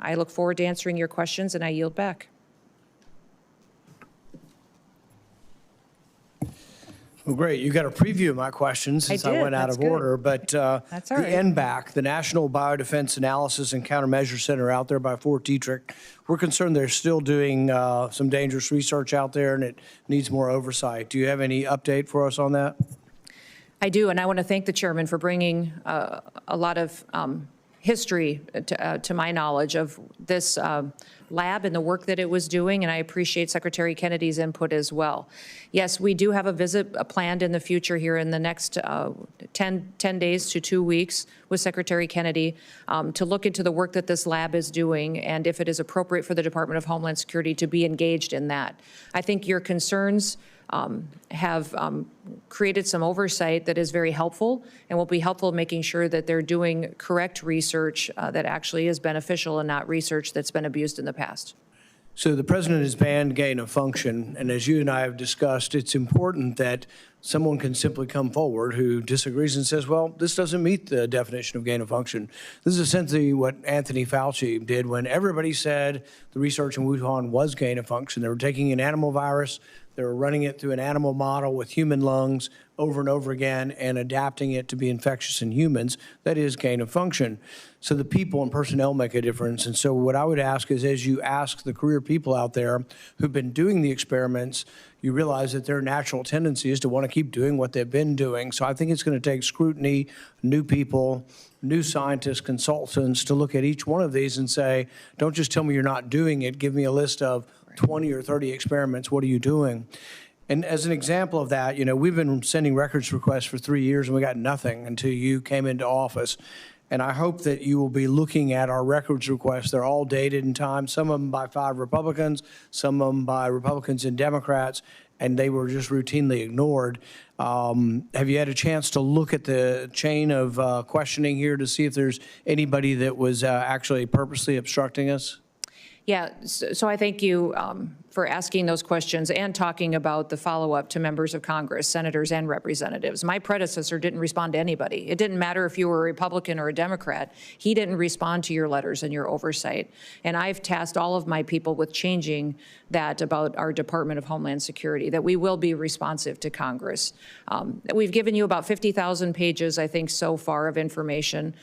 I look forward to answering your questions, and I yield back. Well, great. You got a preview of my questions since I went out of order. But That's all right. The NBAC, the National Biodefense Analysis and Countermeasure Center out there by Fort Detrick, we're concerned they're still doing some dangerous research out there, and it needs more oversight. Do you have any update for us on that? I do, and I want to thank the chairman for bringing a lot of history to my knowledge of this lab and the work that it was doing, and I appreciate Secretary Kennedy's input as well. Yes, we do have a visit planned in the future here in the next 10 days to 2 weeks with Secretary Kennedy to look into the work that this lab is doing and if it is appropriate for the Department of Homeland Security to be engaged in that. I think your concerns have created some oversight that is very helpful and will be helpful in making sure that they're doing correct research that actually is beneficial and not research that's been abused in the past. So the president has banned gain of function, and as you and I have discussed, it's important that someone can simply come forward who disagrees and says, well, this doesn't meet the definition of gain of function. This is essentially what Anthony Fauci did when everybody said the research in Wuhan was gain of function. They were taking an animal virus, they were running it through an animal model with human lungs over and over again and adapting it to be infectious in humans. That is gain of function. So the people and personnel make a difference. And so what I would ask is, as you ask the career people out there who've been doing the experiments, you realize that their natural tendency is to want to keep doing what they've been doing. So I think it's going to take scrutiny, new people, new scientists, consultants to look at each one of these and say, don't just tell me you're not doing it. Give me a list of 20 or 30 experiments. What are you doing? And as an example of that, you know, we've been sending records requests for 3 years and we got nothing until you came into office. And I hope that you will be looking at our records requests. They're all dated in time, some of them by 5 Republicans, some of them by Republicans and Democrats, and they were just routinely ignored. Have you had a chance to look at the chain of questioning here to see if there's anybody that was actually purposely obstructing us? Yeah, so I thank you for asking those questions and talking about the follow-up to members of Congress, senators and representatives. My predecessor didn't respond to anybody. It didn't matter if you were a Republican or a Democrat. He didn't respond to your letters and your oversight. And I've tasked all of my people with changing that about our Department of Homeland Security, that we will be responsive to Congress. We've given you about 50,000 pages, I think, so far of information.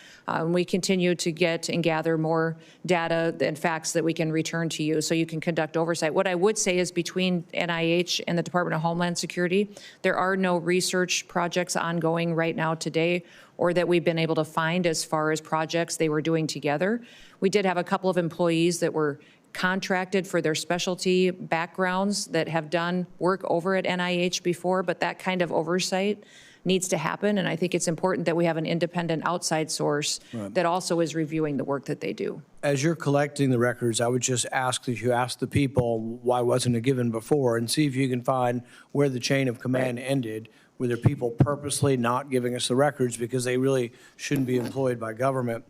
We continue to get and gather more data and facts that we can return to you so you can conduct oversight. What I would say is between NIH and the Department of Homeland Security, there are no research projects ongoing right now today or that we've been able to find as far as projects they were doing together. We did have a couple of employees that were contracted for their specialty backgrounds that have done work over at NIH before, but that kind of oversight needs to happen, and I think it's important that we have an independent outside source that also is reviewing the work that they do. As you're collecting the records, I would just ask that you ask the people, why wasn't it given before, and see if you can find where the chain of command ended. Were there people purposely not giving us the records because they really shouldn't be employed by government?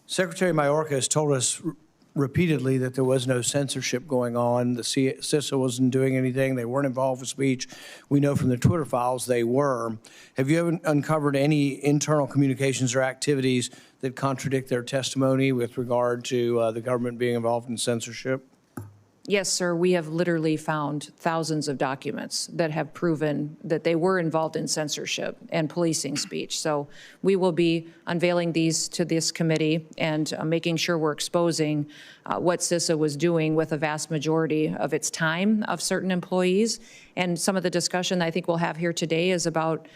Secretary Mayorkas has told us repeatedly that there was no censorship going on. The CISA wasn't doing anything. They weren't involved with speech. We know from the Twitter files they were. Have you ever uncovered any internal communications or activities that contradict their testimony with regard to the government being involved in censorship? Yes, sir. We have literally found thousands of documents that have proven that they were involved in censorship and policing speech. So we will be unveiling these to this committee and making sure we're exposing what CISA was doing with a vast majority of its time of certain employees. And some of the discussion I think we'll have here today is about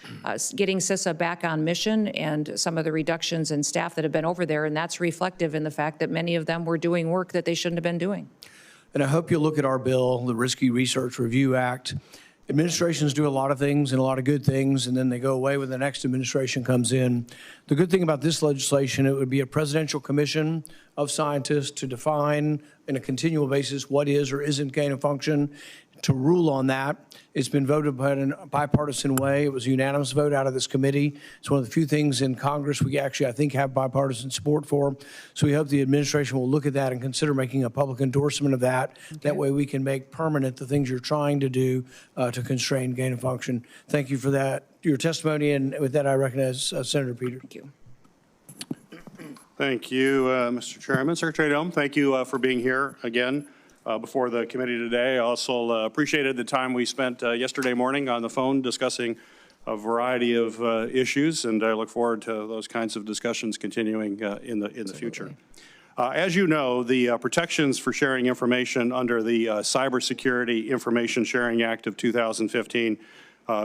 getting CISA back on mission and some of the reductions in staff that have been over there. And that's reflective in the fact that many of them were doing work that they shouldn't have been doing. And I hope you'll look at our bill, the Risky Research Review Act. Administrations do a lot of things and a lot of good things, and then they go away when the next administration comes in. The good thing about this legislation, it would be a presidential commission of scientists to define on a continual basis what is or isn't gain of function, to rule on that. It's been voted by in a bipartisan way. It was a unanimous vote out of this committee. It's one of the few things in Congress we actually, I think, have bipartisan support for. So we hope the administration will look at that and consider making a public endorsement of that. Okay. That way we can make permanent the things you're trying to do to constrain gain of function. Thank you for that, your testimony. And with that, I recognize Senator Peter. Thank you. Thank you, Mr. Chairman. Secretary Noem, thank you for being here again before the committee today. I also appreciated the time we spent yesterday morning on the phone discussing a variety of issues, and I look forward to those kinds of discussions continuing in the future. As you know, the protections for sharing information under the Cybersecurity Information Sharing Act of 2015,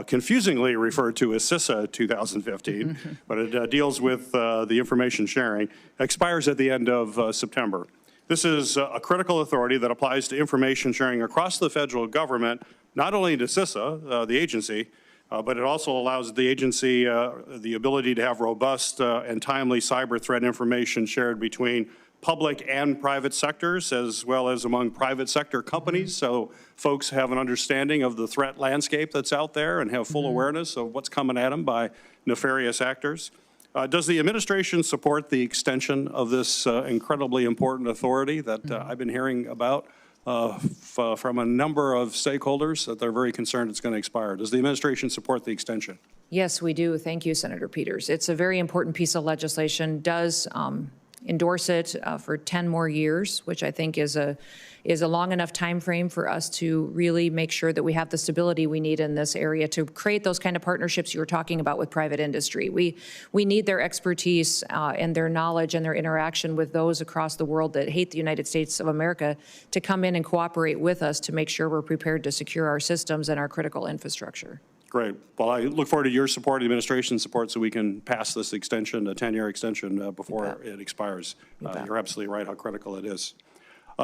confusingly referred to as CISA 2015, but it deals with the information sharing, expires at the end of September. This is a critical authority that applies to information sharing across the federal government, not only to CISA, the agency, but it also allows the agency the ability to have robust and timely cyber threat information shared between public and private sectors, as well as among private sector companies, so folks have an understanding of the threat landscape that's out there and have full awareness of what's coming at them by nefarious actors. Does the administration support the extension of this incredibly important authority that I've been hearing about from a number of stakeholders that they're very concerned it's going to expire? Does the administration support the extension? Yes, we do. Thank you, Senator Peters. It's a very important piece of legislation. Does endorse it for 10 more years, which I think is a long enough time frame for us to really make sure that we have the stability we need in this area to create those kind of partnerships you were talking about with private industry. We need their expertise and their knowledge and their interaction with those across the world that hate the United States of America to come in and cooperate with us to make sure we're prepared to secure our systems and our critical infrastructure. Great. Well, I look forward to your support, the administration's support, so we can pass this extension, a 10-year extension, before it expires. You're absolutely right how critical it is.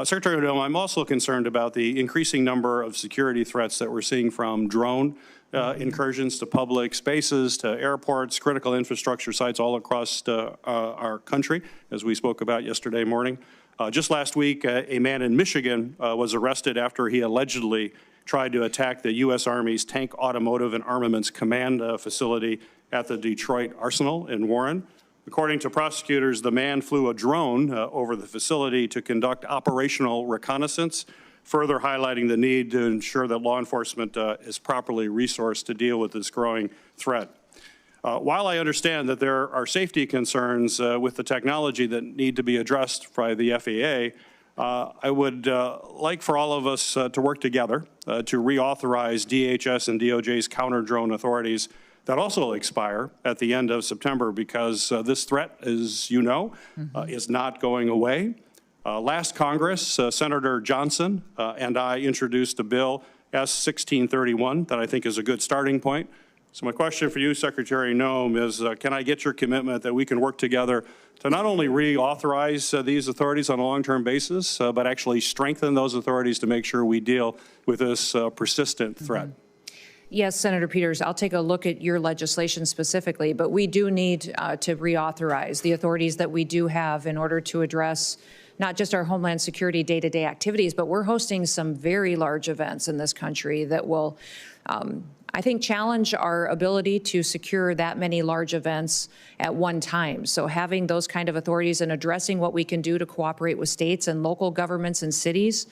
Secretary Noem, I'm also concerned about the increasing number of security threats that we're seeing from drone incursions to public spaces, to airports, critical infrastructure sites all across our country, as we spoke about yesterday morning. Just last week, a man in Michigan was arrested after he allegedly tried to attack the U.S. Army's Tank Automotive and Armaments Command facility at the Detroit Arsenal in Warren. According to prosecutors, the man flew a drone over the facility to conduct operational reconnaissance, further highlighting the need to ensure that law enforcement is properly resourced to deal with this growing threat. While I understand that there are safety concerns with the technology that need to be addressed by the FAA, I would like for all of us to work together to reauthorize DHS and DOJ's counter-drone authorities that also expire at the end of September, because this threat, as you know, is not going away. Last Congress, Senator Johnson and I introduced a bill, S-1631, that I think is a good starting point. So my question for you, Secretary Noem, is can I get your commitment that we can work together to not only reauthorize these authorities on a long-term basis, but actually strengthen those authorities to make sure we deal with this persistent threat? Yes, Senator Peters, I'll take a look at your legislation specifically, but we do need to reauthorize the authorities that we do have in order to address not just our Homeland Security day-to-day activities, but we're hosting some very large events in this country that will, I think, challenge our ability to secure that many large events at one time. So having those kind of authorities and addressing what we can do to cooperate with states and local governments and cities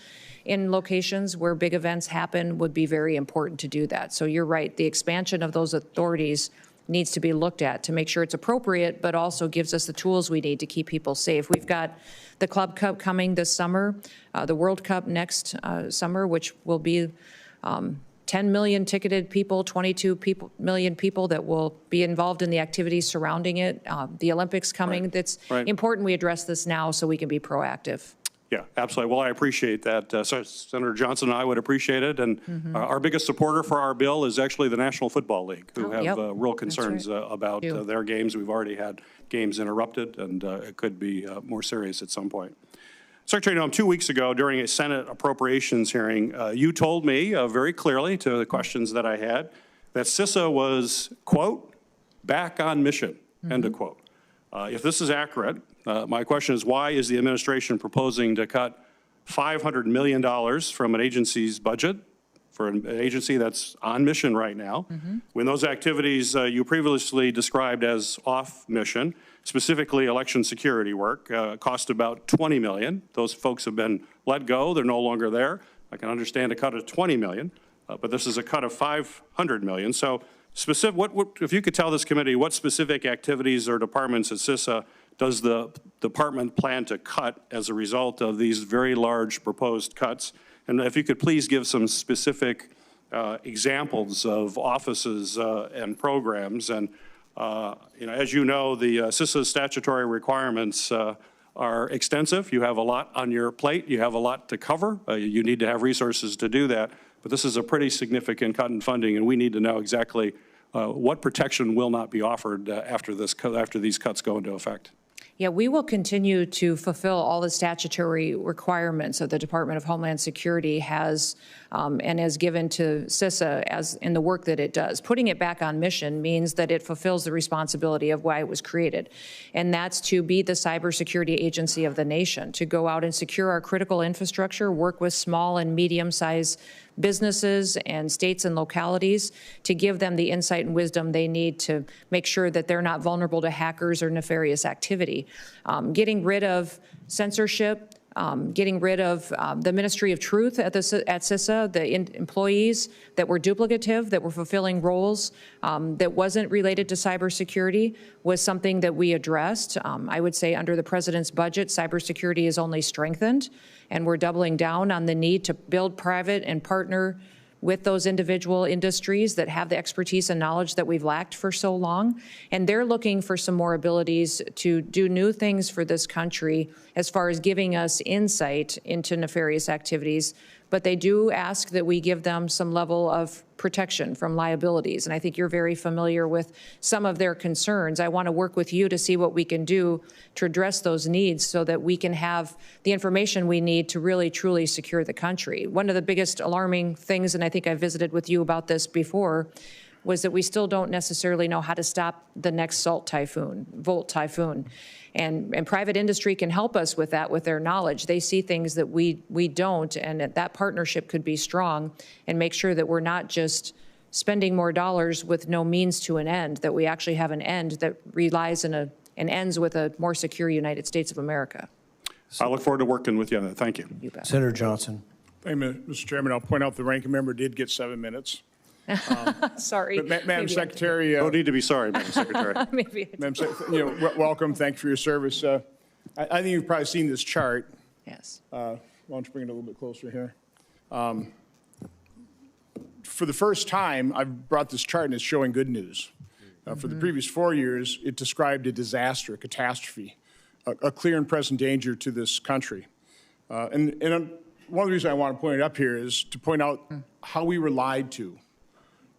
in locations where big events happen would be very important to do that. So you're right, the expansion of those authorities needs to be looked at to make sure it's appropriate, but also gives us the tools we need to keep people safe. We've got the Club Cup coming this summer, the World Cup next summer, which will be 10 million ticketed people, 22 million people that will be involved in the activities surrounding it. The Olympics coming. Right. That's important we address this now so we can be proactive. Yeah, absolutely. Well, I appreciate that. Senator Johnson and I would appreciate it. And our biggest supporter for our bill is actually the National Football League, who have real concerns about their games. We've already had games interrupted, and it could be more serious at some point. Secretary Noem, 2 weeks ago during a Senate appropriations hearing, you told me very clearly to the questions that I had that CISA was, quote, back on mission, end of quote. If this is accurate, my question is, why is the administration proposing to cut $500 million from an agency's budget for an agency that's on mission right now, when those activities you previously described as off mission, specifically election security work, cost about $20 million. Those folks have been let go. They're no longer there. I can understand a cut of $20 million, but this is a cut of $500 million. So specific, if you could tell this committee what specific activities or departments at CISA does the department plan to cut as a result of these very large proposed cuts? And if you could please give some specific examples of offices and programs. And as you know, the CISA statutory requirements are extensive. You have a lot on your plate. You have a lot to cover. You need to have resources to do that. But this is a pretty significant cut in funding, and we need to know exactly what protection will not be offered after these cuts go into effect. Yeah, we will continue to fulfill all the statutory requirements that the Department of Homeland Security has and has given to CISA as in the work that it does. Putting it back on mission means that it fulfills the responsibility of why it was created, and that's to be the cybersecurity agency of the nation, to go out and secure our critical infrastructure, work with small and medium-sized businesses and states and localities to give them the insight and wisdom they need to make sure that they're not vulnerable to hackers or nefarious activity. Getting rid of censorship, getting rid of the Ministry of Truth at CISA, the employees that were duplicative, that were fulfilling roles that wasn't related to cybersecurity was something that we addressed. I would say under the president's budget, cybersecurity is only strengthened, and we're doubling down on the need to build private and partner with those individual industries that have the expertise and knowledge that we've lacked for so long. And they're looking for some more abilities to do new things for this country as far as giving us insight into nefarious activities. But they do ask that we give them some level of protection from liabilities. And I think you're very familiar with some of their concerns. I want to work with you to see what we can do to address those needs so that we can have the information we need to really, truly secure the country. One of the biggest alarming things, and I think I visited with you about this before, was that we still don't necessarily know how to stop the next Volt typhoon. And private industry can help us with that, with their knowledge. They see things that we don't, and that partnership could be strong and make sure that we're not just spending more dollars with no means to an end, that we actually have an end that relies in and ends with a more secure United States of America. I look forward to working with you on that. Thank you. You bet. Senator Johnson. Thank you, Mr. Chairman. I'll point out the ranking member did get 7 minutes. Sorry. But Madam Secretary. No need to be sorry, Madam Secretary. Maybe. Madam welcome. Thank you for your service. I think you've probably seen this chart. Yes. Why don't you bring it a little bit closer here? For the first time, I've brought this chart and it's showing good news. For the previous 4 years, it described a disaster, a catastrophe, a clear and present danger to this country. And one of the reasons I want to point it up here is to point out how we were lied to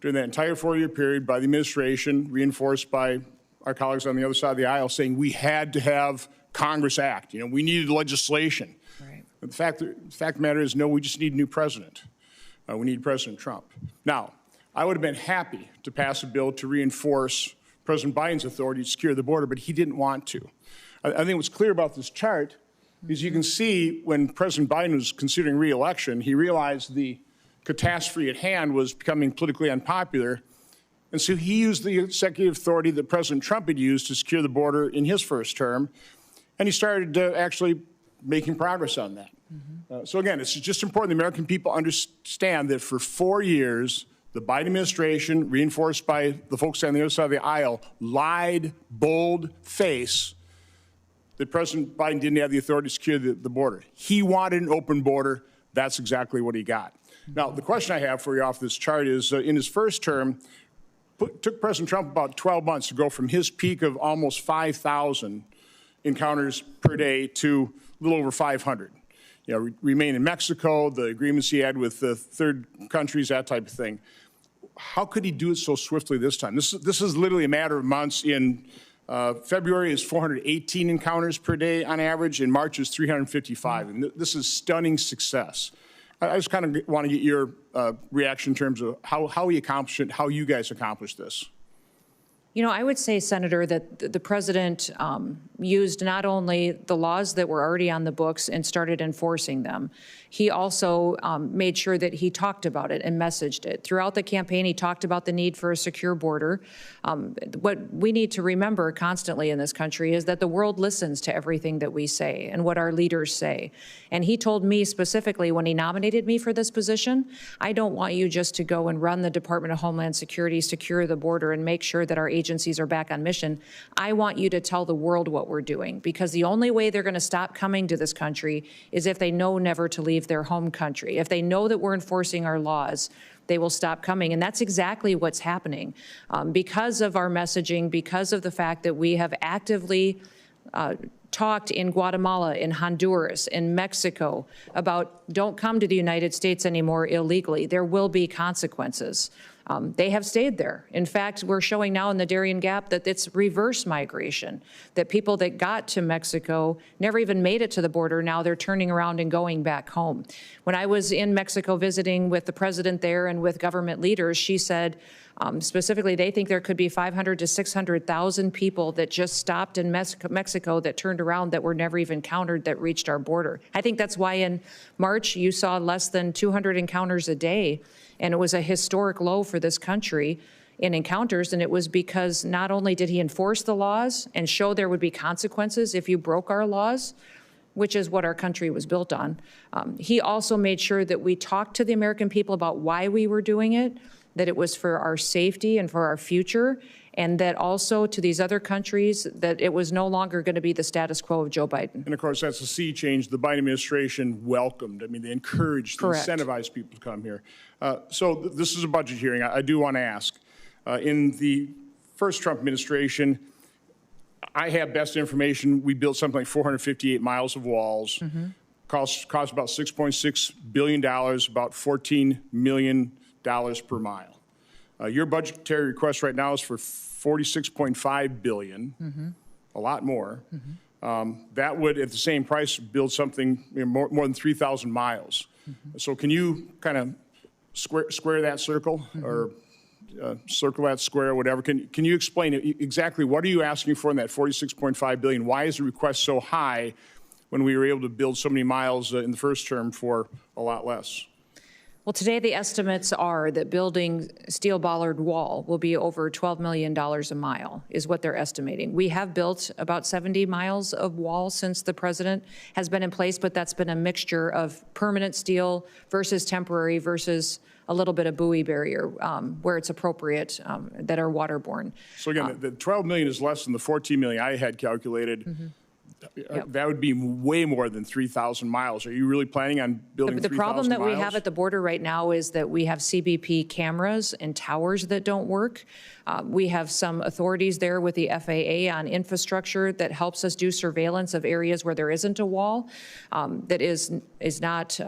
during that entire 4-year period by the administration, reinforced by our colleagues on the other side of the aisle, saying we had to have Congress act. We needed legislation. Right. But the fact of the matter is, no, we just need a new president. We need President Trump. Now, I would have been happy to pass a bill to reinforce President Biden's authority to secure the border, but he didn't want to. I think what's clear about this chart is you can see when President Biden was considering re-election, he realized the catastrophe at hand was becoming politically unpopular, and so he used the executive authority that President Trump had used to secure the border in his first term, and he started actually making progress on that. So again, it's just important the American people understand that for 4 years, the Biden administration, reinforced by the folks on the other side of the aisle, lied bold-faced that President Biden didn't have the authority to secure the border. He wanted an open border. That's exactly what he got. Now, the question I have for you off this chart is, in his first term, took President Trump about 12 months to go from his peak of almost 5,000 encounters per day to a little over 500. Remain in Mexico, the agreements he had with the third countries, that type of thing. How could he do it so swiftly this time? This is literally a matter of months. In February is 418 encounters per day on average. In March is 355. And this is stunning success. I just kind of want to get your reaction in terms of how he accomplished it, how you guys accomplished this. I would say, Senator, that the president used not only the laws that were already on the books and started enforcing them, he also made sure that he talked about it and messaged it. Throughout the campaign, he talked about the need for a secure border. What we need to remember constantly in this country is that the world listens to everything that we say and what our leaders say. And he told me specifically when he nominated me for this position, I don't want you just to go and run the Department of Homeland Security, secure the border, and make sure that our agencies are back on mission. I want you to tell the world what we're doing, because the only way they're going to stop coming to this country is if they know never to leave their home country. If they know that we're enforcing our laws, they will stop coming. And that's exactly what's happening. Because of our messaging, because of the fact that we have actively talked in Guatemala, in Honduras, in Mexico about don't come to the United States anymore illegally. There will be consequences. They have stayed there. In fact, we're showing now in the Darien Gap that it's reverse migration, that people that got to Mexico never even made it to the border. Now they're turning around and going back home. When I was in Mexico visiting with the president there and with government leaders, she said, specifically, they think there could be 500 to 600,000 people that just stopped in Mexico that turned around that were never even countered that reached our border. I think that's why in March you saw less than 200 encounters a day, and it was a historic low for this country in encounters, and it was because not only did he enforce the laws and show there would be consequences if you broke our laws, which is what our country was built on, he also made sure that we talked to the American people about why we were doing it, that it was for our safety and for our future, and that also to these other countries that it was no longer going to be the status quo of Joe Biden. And of course, that's a sea change the Biden administration welcomed. I mean, they encouraged, they incentivized people to come here. So this is a budget hearing. I do want to ask. In the first Trump administration, I have best information. We built something like 458 miles of walls. Cost about $6.6 billion, about $14 million per mile. Your budgetary request right now is for $46.5 billion, a lot more. That would, at the same price, build something more than 3,000 miles. So can you kind of square that circle, or circle that square, whatever? Can you explain exactly what are you asking for in that $46.5 billion? Why is the request so high when we were able to build so many miles in the first term for a lot less? Well, today the estimates are that building steel bollard wall will be over $12 million a mile, is what they're estimating. We have built about 70 miles of wall since the president has been in place, but that's been a mixture of permanent steel versus temporary versus a little bit of buoy barrier where it's appropriate that are waterborne. So again, the 12 million is less than the 14 million I had calculated. Yep. That would be way more than 3,000 miles. Are you really planning on building 3,000 miles? The problem that we have at the border right now is that we have CBP cameras and towers that don't work. We have some authorities there with the FAA on infrastructure that helps us do surveillance of areas where there isn't a wall that is not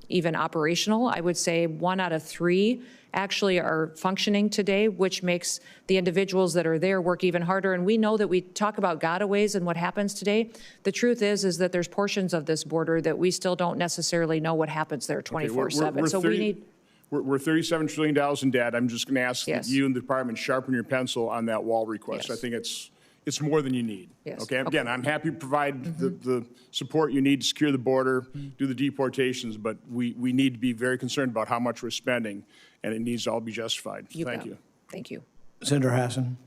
even operational. I would say 1 out of 3 actually are functioning today, which makes the individuals that are there work even harder. And we know that we talk about gotaways and what happens today. The truth is that there's portions of this border that we still don't necessarily know what happens there 24/7. So we need. We're $37 trillion in debt. I'm just going to ask that you and the department sharpen your pencil on that wall request. Yes. I think it's more than you need. Yes. Okay. Again, I'm happy to provide the support you need to secure the border, do the deportations, but we need to be very concerned about how much we're spending, and it needs to all be justified. Thank you. Thank you. Senator Hassan.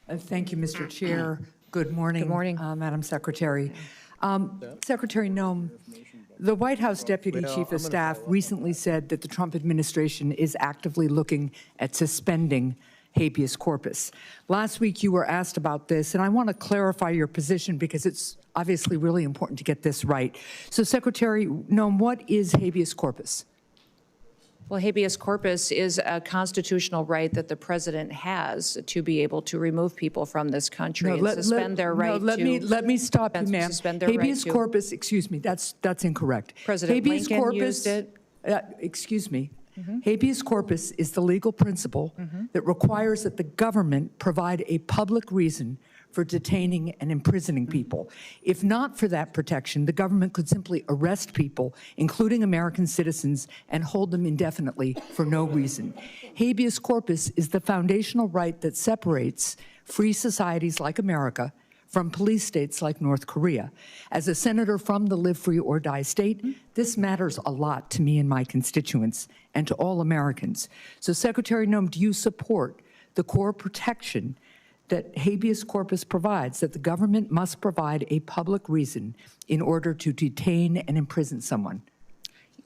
Thank you, Mr. Chair. Good morning. Good morning. Madam Secretary. Secretary Noem, the White House Deputy Chief of Staff recently said that the Trump administration is actively looking at suspending habeas corpus. Last week you were asked about this, and I want to clarify your position because it's obviously really important to get this right. So, Secretary Noem, what is habeas corpus? Well, habeas corpus is a constitutional right that the president has to be able to remove people from this country and suspend their right to. Let me stop you, ma'am. Habeas corpus, excuse me, that's incorrect. President Lincoln used it. Excuse me. Habeas corpus is the legal principle that requires that the government provide a public reason for detaining and imprisoning people. If not for that protection, the government could simply arrest people, including American citizens, and hold them indefinitely for no reason. Habeas corpus is the foundational right that separates free societies like America from police states like North Korea. As a senator from the Live Free or Die state, this matters a lot to me and my constituents and to all Americans. So, Secretary Noem, do you support the core protection that habeas corpus provides, that the government must provide a public reason in order to detain and imprison someone?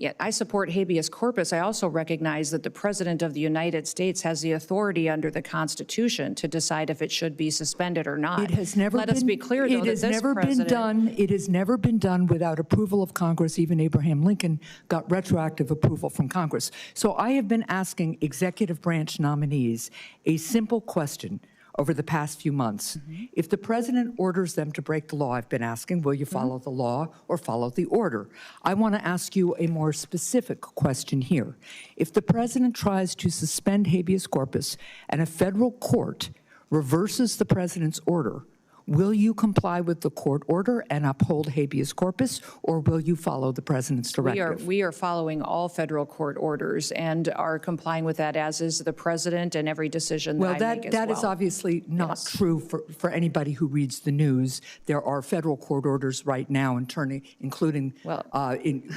Yeah, I support habeas corpus. I also recognize that the President of the United States has the authority under the Constitution to decide if it should be suspended or not. It has never Let been. us be clear, though, It that has this never been president. done. It has never been done without approval of Congress. Even Abraham Lincoln got retroactive approval from Congress. So I have been asking executive branch nominees a simple question over the past few months. If the president orders them to break the law, I've been asking, will you follow the law or follow the order? I want to ask you a more specific question here. If the president tries to suspend habeas corpus and a federal court reverses the president's order, will you comply with the court order and uphold habeas corpus, or will you follow the president's directive? We are following all federal court orders and are complying with that, as is the president, and every decision that I make as well. That is obviously not true for anybody who reads the news. There are federal court orders right now, including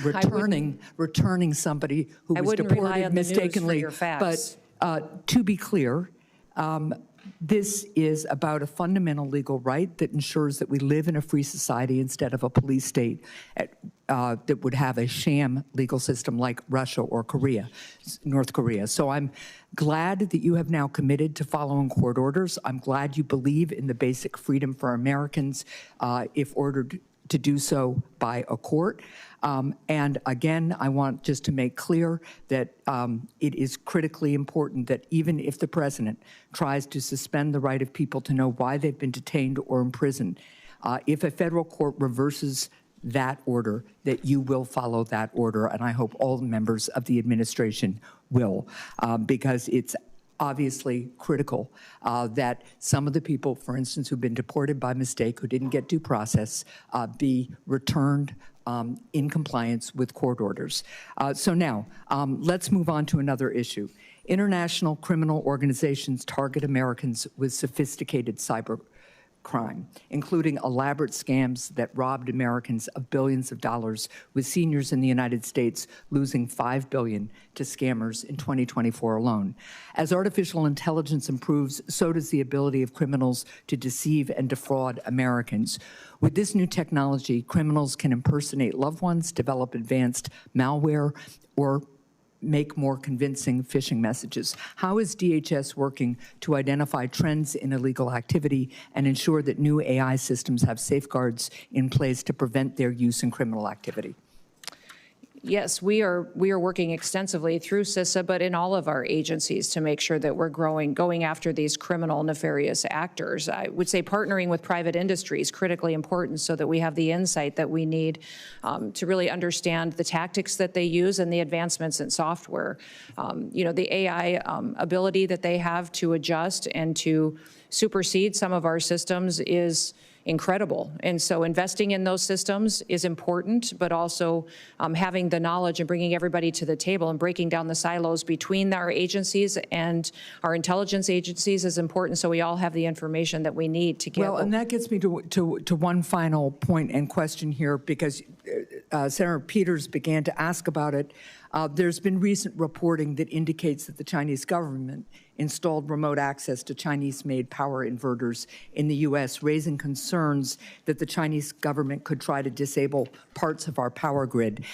returning somebody who was deported mistakenly. But to be clear, this is about a fundamental legal right that ensures that we live in a free society instead of a police state that would have a sham legal system like Russia or North Korea. So I'm glad that you have now committed to following court orders. I'm glad you believe in the basic freedom for Americans if ordered to do so by a court. And again, I want just to make clear that it is critically important that even if the president tries to suspend the right of people to know why they've been detained or imprisoned, if a federal court reverses that order, that you will follow that order. And I hope all members of the administration will, because it's obviously critical that some of the people, for instance, who've been deported by mistake, who didn't get due process, be returned in compliance with court orders. So now, let's move on to another issue. International criminal organizations target Americans with sophisticated cyber crime, including elaborate scams that robbed Americans of billions of dollars, with seniors in the United States losing $5 billion to scammers in 2024 alone. As artificial intelligence improves, so does the ability of criminals to deceive and defraud Americans. With this new technology, criminals can impersonate loved ones, develop advanced malware, or make more convincing phishing messages. How is DHS working to identify trends in illegal activity and ensure that new AI systems have safeguards in place to prevent their use in criminal activity? Yes, we are working extensively through CISA, but in all of our agencies to make sure that we're going after these criminal, nefarious actors. I would say partnering with private industry is critically important so that we have the insight that we need to really understand the tactics that they use and the advancements in software. The AI ability that they have to adjust and to supersede some of our systems is incredible. And so investing in those systems is important, but also having the knowledge and bringing everybody to the table and breaking down the silos between our agencies and our intelligence agencies is important, so we all have the information that we need to get. Well, and that gets me to one final point and question here, because Senator Peters began to ask about it. There's been recent reporting that indicates that the Chinese government installed remote access to Chinese-made power inverters in the U.S., raising concerns that the Chinese government could try to disable parts of our power grid.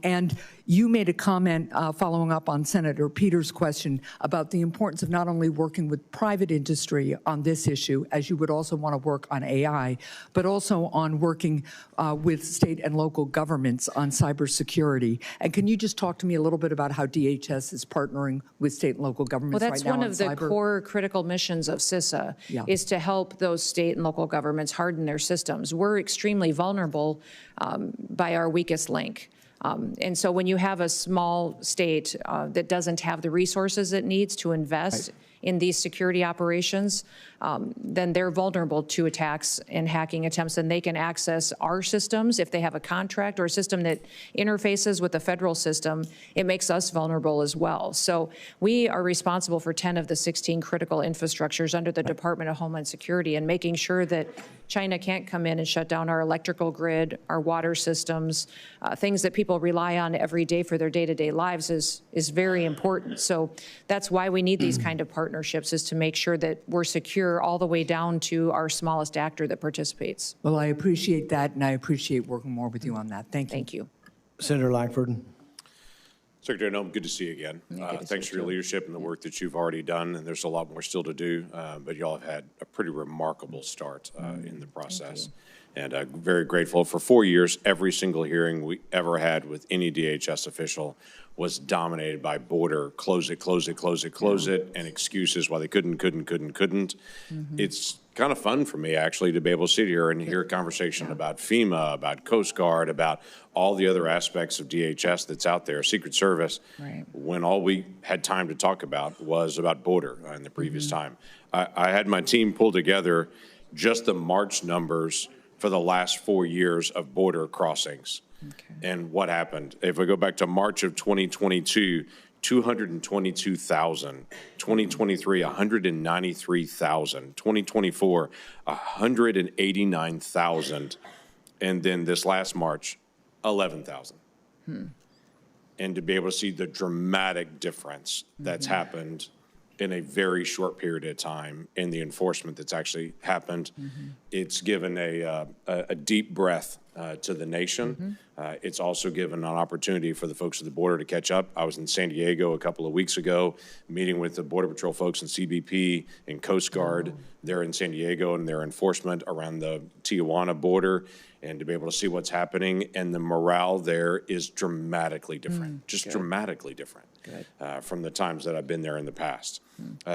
And you made a comment following up on Senator Peters' question about the importance of not only working with private industry on this issue, as you would also want to work on AI, but also on working with state and local governments on cybersecurity. And can you just talk to me a little bit about how DHS is partnering with state and local governments right now on cyber? Well, that's one of the core critical missions of CISA, is to help those state and local governments harden their systems. We're extremely vulnerable by our weakest link. And so when you have a small state that doesn't have the resources it needs to invest in these security operations, then they're vulnerable to attacks and hacking attempts, and they can access our systems. If they have a contract or a system that interfaces with the federal system, it makes us vulnerable as well. So we are responsible for 10 of the 16 critical infrastructures under the Department of Homeland Security, and making sure that China can't come in and shut down our electrical grid, our water systems, things that people rely on every day for their day-to-day lives is very important. So that's why we need these kind of partnerships, is to make sure that we're secure all the way down to our smallest actor that participates. Well, I appreciate that, and I appreciate working more with you on that. Thank you. Thank you. Senator Lankford. Secretary Noem, good to see you again. Thanks for your leadership and the work that you've already done, and there's a lot more still to do, but y'all have had a pretty remarkable start in the process. And very grateful. For 4 years, every single hearing we ever had with any DHS official was dominated by border, close it, close it, close it, close it, and excuses why they couldn't. It's kind of fun for me, actually, to be able to sit here and hear a conversation about FEMA, about Coast Guard, about all the other aspects of DHS that's out there, Secret Service, when all we had time to talk about was about border in the previous time. I had my team pull together just the March numbers for the last 4 years of border crossings. And what happened? If we go back to March of 2022, 222,000, 2023, 193,000, 2024, 189,000, and then this last March, 11,000. And to be able to see the dramatic difference that's happened in a very short period of time in the enforcement that's actually happened, it's given a deep breath to the nation. It's also given an opportunity for the folks at the border to catch up. I was in San Diego a couple of weeks ago, meeting with the Border Patrol folks in CBP and Coast Guard. They're in San Diego and their enforcement around the Tijuana border, and to be able to see what's happening. And the morale there is dramatically different, dramatically different from the times that I've been there in the past.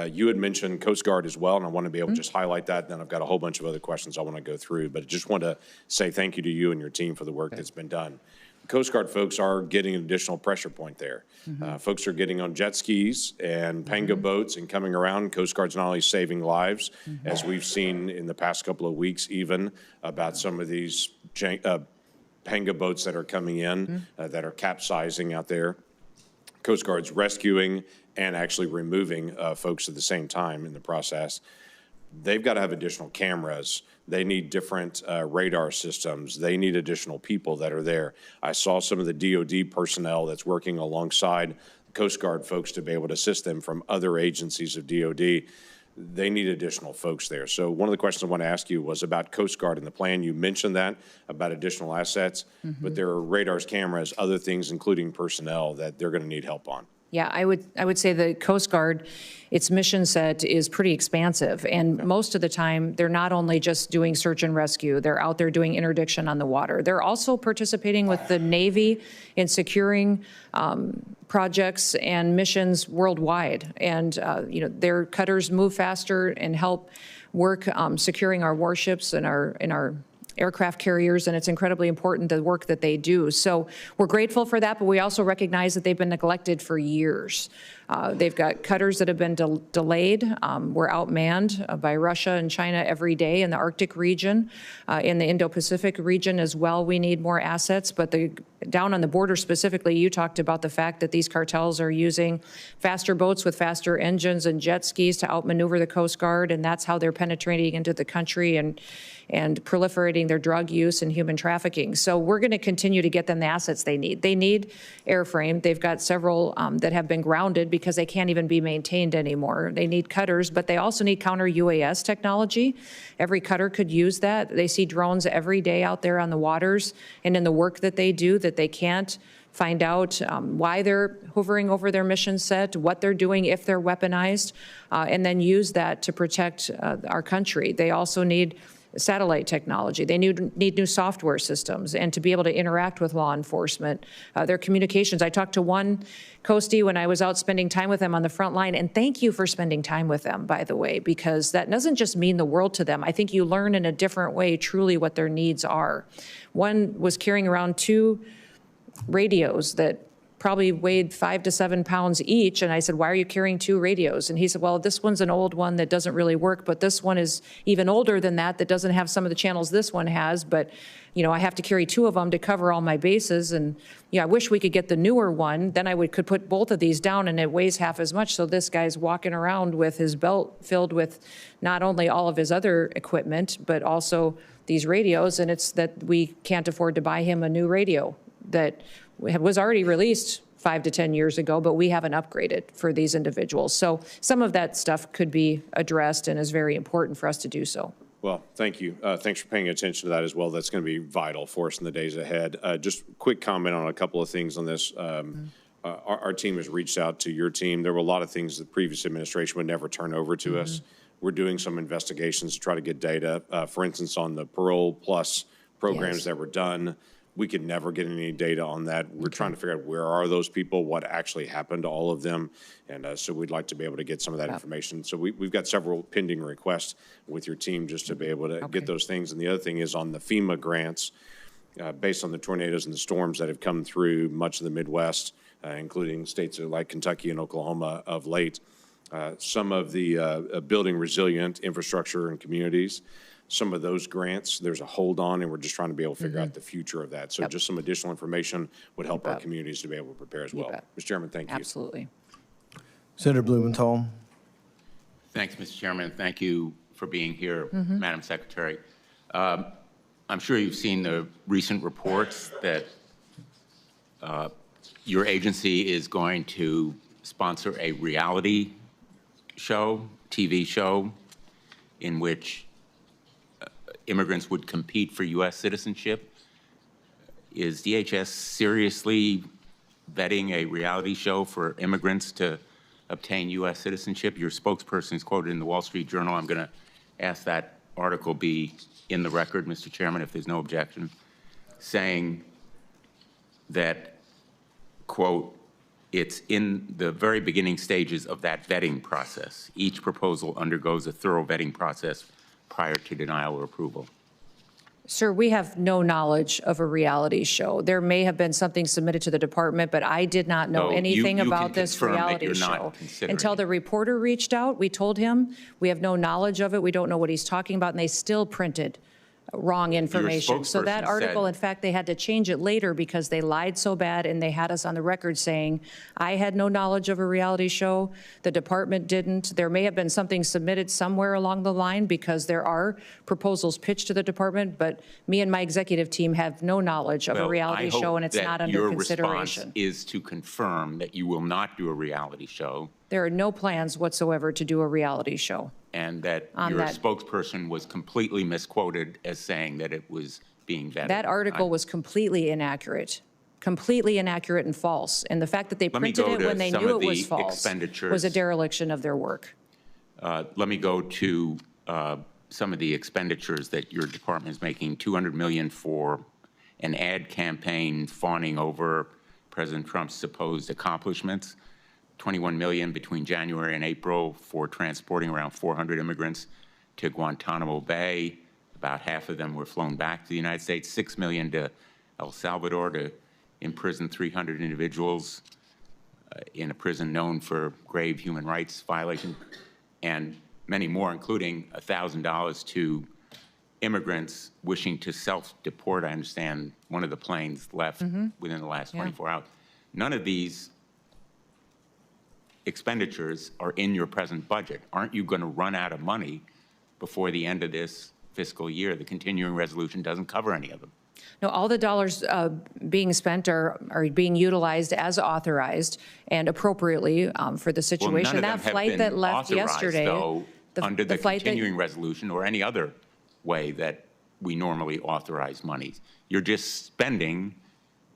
You had mentioned Coast Guard as well, and I want to be able to just highlight that. Then I've got a whole bunch of other questions I want to go through, but I just want to say thank you to you and your team for the work that's been done. The Coast Guard folks are getting an additional pressure point there. Folks are getting on jet skis and panga boats and coming around. Coast Guard's not only saving lives, as we've seen in the past couple of weeks even, about some of these panga boats that are coming in that are capsizing out there. Coast Guard's rescuing and actually removing folks at the same time in the process. They've got to have additional cameras. They need different radar systems. They need additional people that are there. I saw some of the DOD personnel that's working alongside Coast Guard folks to be able to assist them from other agencies of DOD. They need additional folks there. So one of the questions I want to ask you was about Coast Guard and the plan. You mentioned that about additional assets, but there are radars, cameras, other things, including personnel, that they're going to need help on. Yeah, I would say the Coast Guard, its mission set is pretty expansive, and most of the time they're not only just doing search and rescue, they're out there doing interdiction on the water. They're also participating with the Navy in securing projects and missions worldwide, and their cutters move faster and help work securing our warships and our aircraft carriers, and it's incredibly important, the work that they do. So we're grateful for that, but we also recognize that they've been neglected for years. They've got cutters that have been delayed. We're outmanned by Russia and China every day in the Arctic region, in the Indo-Pacific region as well. We need more assets, but down on the border specifically, you talked about the fact that these cartels are using faster boats with faster engines and jet skis to outmaneuver the Coast Guard, and that's how they're penetrating into the country and proliferating their drug use and human trafficking. So we're going to continue to get them the assets they need. They need airframe. They've got several that have been grounded because they can't even be maintained anymore. They need cutters, but they also need counter-UAS technology. Every cutter could use that. They see drones every day out there on the waters and in the work that they do that they can't find out why they're hovering over their mission set, what they're doing if they're weaponized, and then use that to protect our country. They also need satellite technology. They need new software systems and to be able to interact with law enforcement. Their communications. I talked to one Coastie when I was out spending time with them on the front line, and thank you for spending time with them, by the way, because that doesn't just mean the world to them. I think you learn in a different way truly what their needs are. One was carrying around 2 radios that probably weighed 5 to 7 pounds each. And I said, why are you carrying 2 radios? And he said, well, this one's an old one that doesn't really work, but this one is even older than that doesn't have some of the channels this one has. But, I have to carry 2 of them to cover all my bases. And, I wish we could get the newer one. Then I could put both of these down and it weighs half as much. So this guy's walking around with his belt filled with not only all of his other equipment, but also these radios. And it's that we can't afford to buy him a new radio that was already released 5 to 10 years ago, but we haven't upgraded for these individuals. So some of that stuff could be addressed and is very important for us to do so. Well, thank you. Thanks for paying attention to that as well. That's going to be vital for us in the days ahead. Just quick comment on a couple of things on this. our team has reached out to your team. There were a lot of things the previous administration would never turn over to us. We're doing some investigations to try to get data. For instance, on the Parole Plus programs that were done, we could never get any data on that. We're trying to figure out where are those people, what actually happened to all of them. And so we'd like to be able to get some of that information. So we've got several pending requests with your team just to be able to get those things. And the other thing is on the FEMA grants, based on the tornadoes and the storms that have come through much of the Midwest, including states like Kentucky and Oklahoma of late, some of the building resilient infrastructure and communities, some of those grants, there's a hold on, and we're just trying to be able to figure out the future of that. So just some additional information would help our communities to be able to prepare as well. Mr. Chairman, thank you. Absolutely. Senator Blumenthal. Thanks, Mr. Chairman. Thank you for being here, Madam Secretary. I'm sure you've seen the recent reports that your agency is going to sponsor a reality show, TV show, in which immigrants would compete for U.S. citizenship. Is DHS seriously vetting a reality show for immigrants to obtain U.S. citizenship? Your spokesperson is quoted in the Wall Street Journal. I'm going to ask that article be in the record, Mr. Chairman, if there's no objection, saying that, quote, it's in the very beginning stages of that vetting process. Each proposal undergoes a thorough vetting process prior to denial or approval. Sir, we have no knowledge of a reality show. There may have been something submitted to the department, but I did not know So anything you about can this confirm that reality you're show. not considering Until the it. reporter reached out, we told him we have no knowledge of it. We don't know what he's talking about, and they still printed wrong information. So that spokesperson article, said- in fact, they had to change it later because they lied so bad, and they had us on the record saying, I had no knowledge of a reality show, the department didn't. There may have been something submitted somewhere along the line because there are proposals pitched to the department, but me and my executive team have no knowledge of a reality show, and it's not under Your consideration. response is to confirm that you will not do a reality show There are no plans whatsoever to do a reality show. and that On your that. spokesperson was completely misquoted as saying that it was being vetted. That article was completely inaccurate and false. And the fact that they Let me printed go it to when they some knew of it was the false expenditures. was a dereliction of their work. Let me go to some of the expenditures that your department is making. $200 million for an ad campaign fawning over President Trump's supposed accomplishments. $21 million between January and April for transporting around 400 immigrants to Guantanamo Bay. About half of them were flown back to the United States. $6 million to El Salvador to imprison 300 individuals in a prison known for grave human rights violation, and many more, including $1,000 to immigrants wishing to self-deport. I understand one of the planes left within the last 24 hours. None of these expenditures are in your present budget. Aren't you going to run out of money before the end of this fiscal year? The continuing resolution doesn't cover any of them. No, all the dollars being spent are being utilized as authorized and appropriately for the Well, situation. none of them That have flight been that left authorized, yesterday, though, under the flight that- continuing resolution or any other way that we normally authorize monies. You're just spending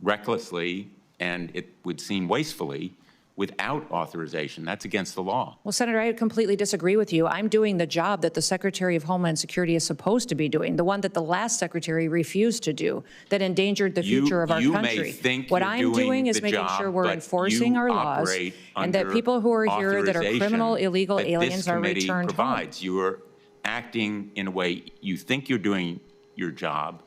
recklessly, and it would seem wastefully, without authorization. That's against the law. Well, Senator, I completely disagree with you. I'm doing the job that the Secretary of Homeland Security is supposed to be doing, the one that the last secretary refused to do, that endangered the future of our You country. may think What you're I'm doing doing is the making job, sure we're but enforcing you our laws, operate and that under people who are here that are authorization criminal, illegal that aliens this are committee returned home. provides. You are acting in a way you think you're doing your job,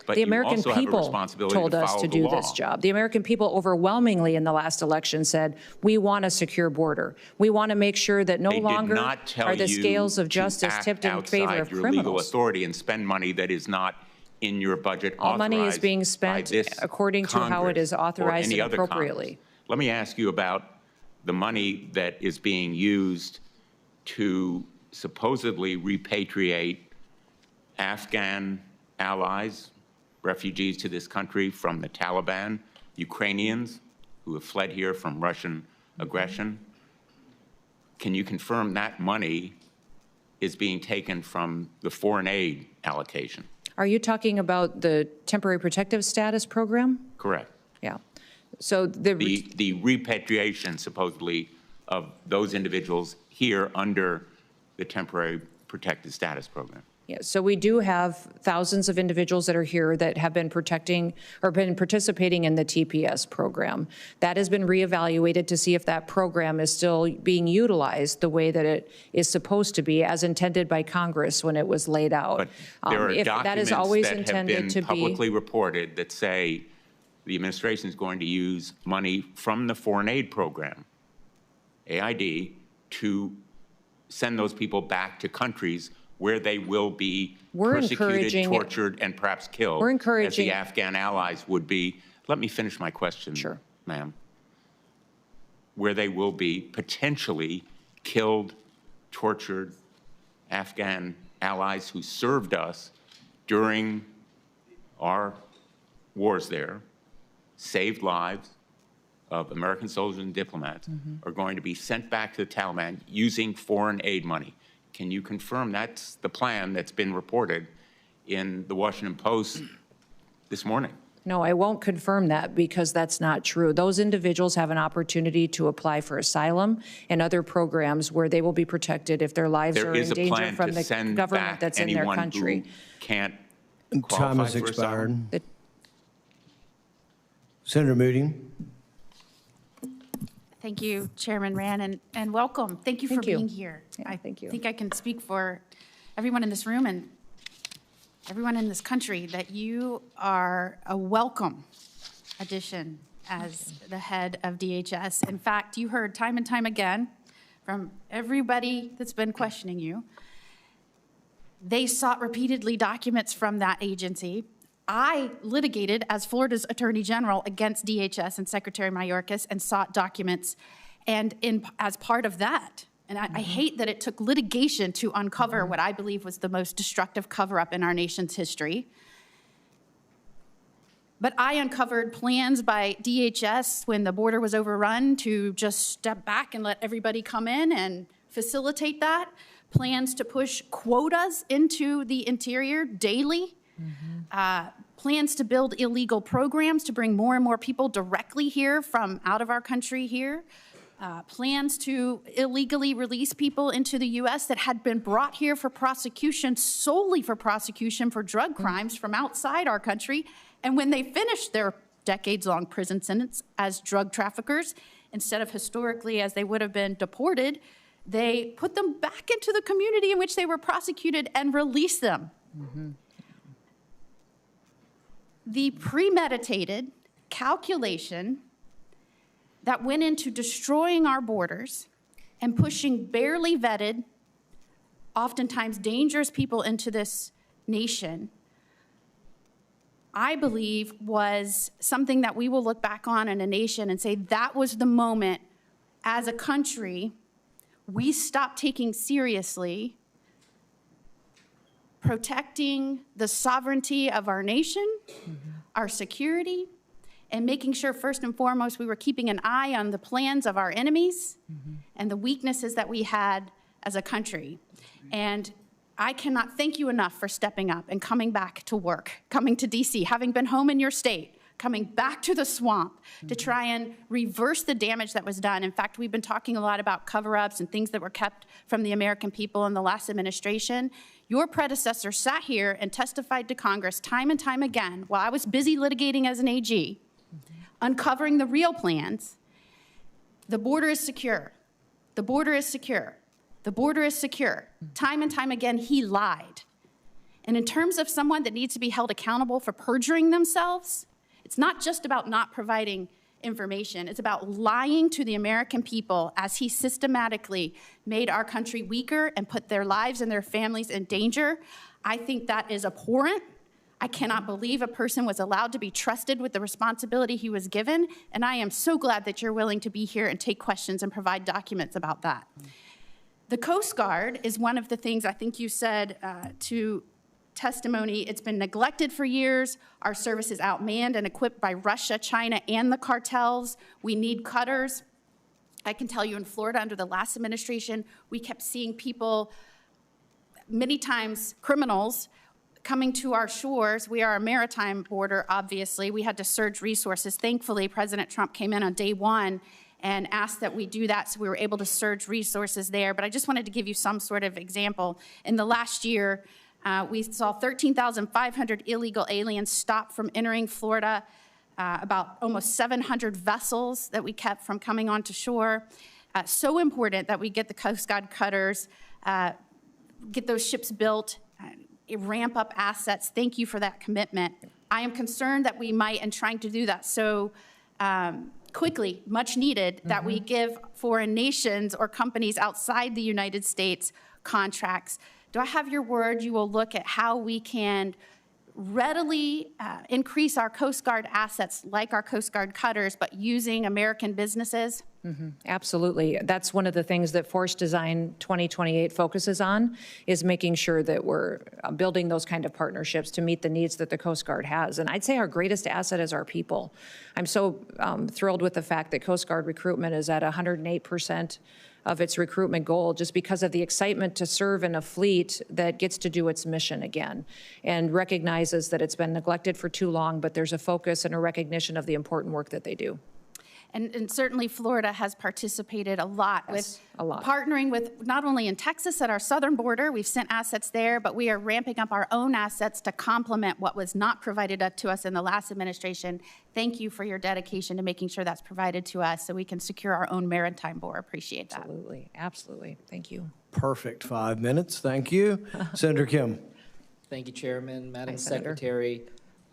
but The you American also have a people responsibility told to us follow to the do law. this job. The American people overwhelmingly in the last election said, we want a secure border. We want to make sure that no They did longer not tell are the you scales of to justice act tipped in favor outside of your legal criminals. authority and spend money that is not in your budget All money is authorized being by spent this according to how it Congress is or authorized any and other Congress. appropriately. Let me ask you about the money that is being used to supposedly repatriate Afghan allies, refugees to this country from the Taliban, Ukrainians who have fled here from Russian aggression. Can you confirm that money is being taken from the foreign aid allocation? Are you talking about the temporary protective status program? Correct. Yeah. So the repatriation supposedly of those individuals here under the temporary protected status program. yeah, so we do have thousands of individuals that are here that have been protecting or been participating in the TPS program. That has been reevaluated to see if that program is still being utilized the way that it is supposed to be, as intended by Congress when it was laid out. But there are If that is documents always that have intended been to be. publicly reported that say the administration is going to use money from the foreign aid program, AID, to send those people back to countries where they will be persecuted, tortured, and perhaps killed. We're encouraging. As the Afghan allies would be. Let me finish my question, Sure. ma'am. Where they will be potentially killed, tortured Afghan allies who served us during our wars there, saved lives of American soldiers and diplomats, are going to be sent back to the Taliban using foreign aid money. Can you confirm that's the plan that's been reported in the Washington Post this morning? No, I won't confirm that because that's not true. Those individuals have an opportunity to apply for asylum and other programs where they will be protected if their lives There are in is a danger plan from to the send government back that's in their anyone country. who can't Time qualify has for expired. asylum. Senator Moody. Thank you, Chairman Rand, and welcome. Thank you for Thank you. being here. Yeah, thank you. I think I can speak for everyone in this room and everyone in this country that you are a welcome addition as the head of DHS. In fact, you heard time and time again from everybody that's been questioning you. They sought repeatedly documents from that agency. I litigated as Florida's Attorney General against DHS and Secretary Mayorkas and sought documents. And as part of that, and I hate that it took litigation to uncover what I believe was the most destructive cover-up in our nation's history. But I uncovered plans by DHS when the border was overrun to just step back and let everybody come in and facilitate that. Plans to push quotas into the interior daily. Plans to build illegal programs to bring more and more people directly here from out of our country here. Plans to illegally release people into the U.S. that had been brought here for prosecution, solely for prosecution for drug crimes from outside our country. And when they finished their decades-long prison sentence as drug traffickers, instead of historically as they would have been deported, they put them back into the community in which they were prosecuted and released them. The premeditated calculation that went into destroying our borders and pushing barely vetted, oftentimes dangerous people into this nation, I believe was something that we will look back on in a nation and say that was the moment as a country we stopped taking seriously protecting the sovereignty of our nation, our security, and making sure first and foremost we were keeping an eye on the plans of our enemies and the weaknesses that we had as a country. And I cannot thank you enough for stepping up and coming back to work, coming to DC, having been home in your state, coming back to the swamp to try and reverse the damage that was done. In fact, we've been talking a lot about cover-ups and things that were kept from the American people in the last administration. Your predecessor sat here and testified to Congress time and time again while I was busy litigating as an AG, uncovering the real plans. The border is secure. The border is secure. The border is secure. Time and time again, he lied. And in terms of someone that needs to be held accountable for perjuring themselves, it's not just about not providing information. It's about lying to the American people as he systematically made our country weaker and put their lives and their families in danger. I think that is abhorrent. I cannot believe a person was allowed to be trusted with the responsibility he was given, and I am so glad that you're willing to be here and take questions and provide documents about that. The Coast Guard is one of the things I think you said to testimony. It's been neglected for years. Our service is outmanned and equipped by Russia, China, and the cartels. We need cutters. I can tell you in Florida under the last administration, we kept seeing people, many times criminals, coming to our shores. We are a maritime border, obviously. We had to surge resources. Thankfully, President Trump came in on day one and asked that we do that, so we were able to surge resources there. But I just wanted to give you some sort of example. In the last year, we saw 13,500 illegal aliens stop from entering Florida, about almost 700 vessels that we kept from coming onto shore. So important that we get the Coast Guard cutters, get those ships built, ramp up assets. Thank you for that commitment. I am concerned that we might, in trying to do that so quickly, much needed, that we give foreign nations or companies outside the United States contracts. Do I have your word you will look at how we can readily increase our Coast Guard assets, like our Coast Guard cutters, but using American businesses? Absolutely. That's one of the things that Force Design 2028 focuses on, is making sure that we're building those kind of partnerships to meet the needs that the Coast Guard has. And I'd say our greatest asset is our people. I'm so thrilled with the fact that Coast Guard recruitment is at 108% of its recruitment goal, just because of the excitement to serve in a fleet that gets to do its mission again and recognizes that it's been neglected for too long, but there's a focus and a recognition of the important work that they do. And certainly Florida has participated a lot with a lot. Partnering with not only in Texas at our southern border, we've sent assets there, but we are ramping up our own assets to complement what was not provided to us in the last administration. Thank you for your dedication to making sure that's provided to us so we can secure our own maritime border. Appreciate that. Absolutely. Absolutely. Thank you. Perfect 5 minutes. Thank you. Senator Kim. Thank you, Chairman, Madam Hi, Senator. Secretary.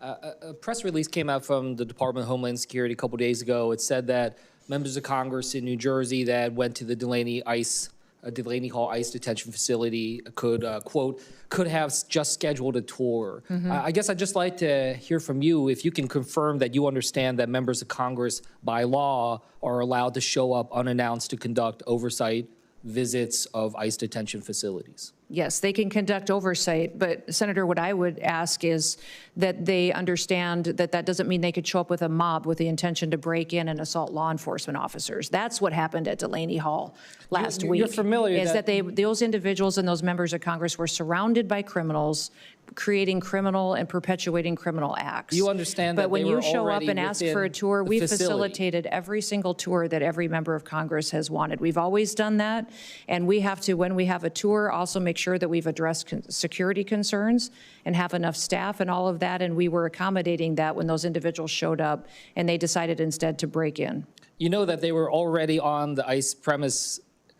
A press release came out from the Department of Homeland Security a couple days ago. It said that members of Congress in New Jersey that went to the Delaney Hall ICE detention facility could, quote, could have just scheduled a tour. I guess I'd just like to hear from you if you can confirm that you understand that members of Congress by law are allowed to show up unannounced to conduct oversight visits of ICE detention facilities. Yes, they can conduct oversight, but Senator, what I would ask is that they understand that that doesn't mean they could show up with a mob with the intention to break in and assault law enforcement officers. That's what happened at Delaney Hall last week. You're familiar is that those individuals and those members of Congress were surrounded by criminals, creating criminal and perpetuating criminal acts. You understand but that when they you were show up already and ask for a within tour, the we've facility. facilitated every single tour that every member of Congress has wanted. We've always done that, and we have to, when we have a tour, also make sure that we've addressed security concerns and have enough staff and all of that, and we were accommodating that when those individuals showed up and they decided instead to break in. You know that they were already on the ICE premise,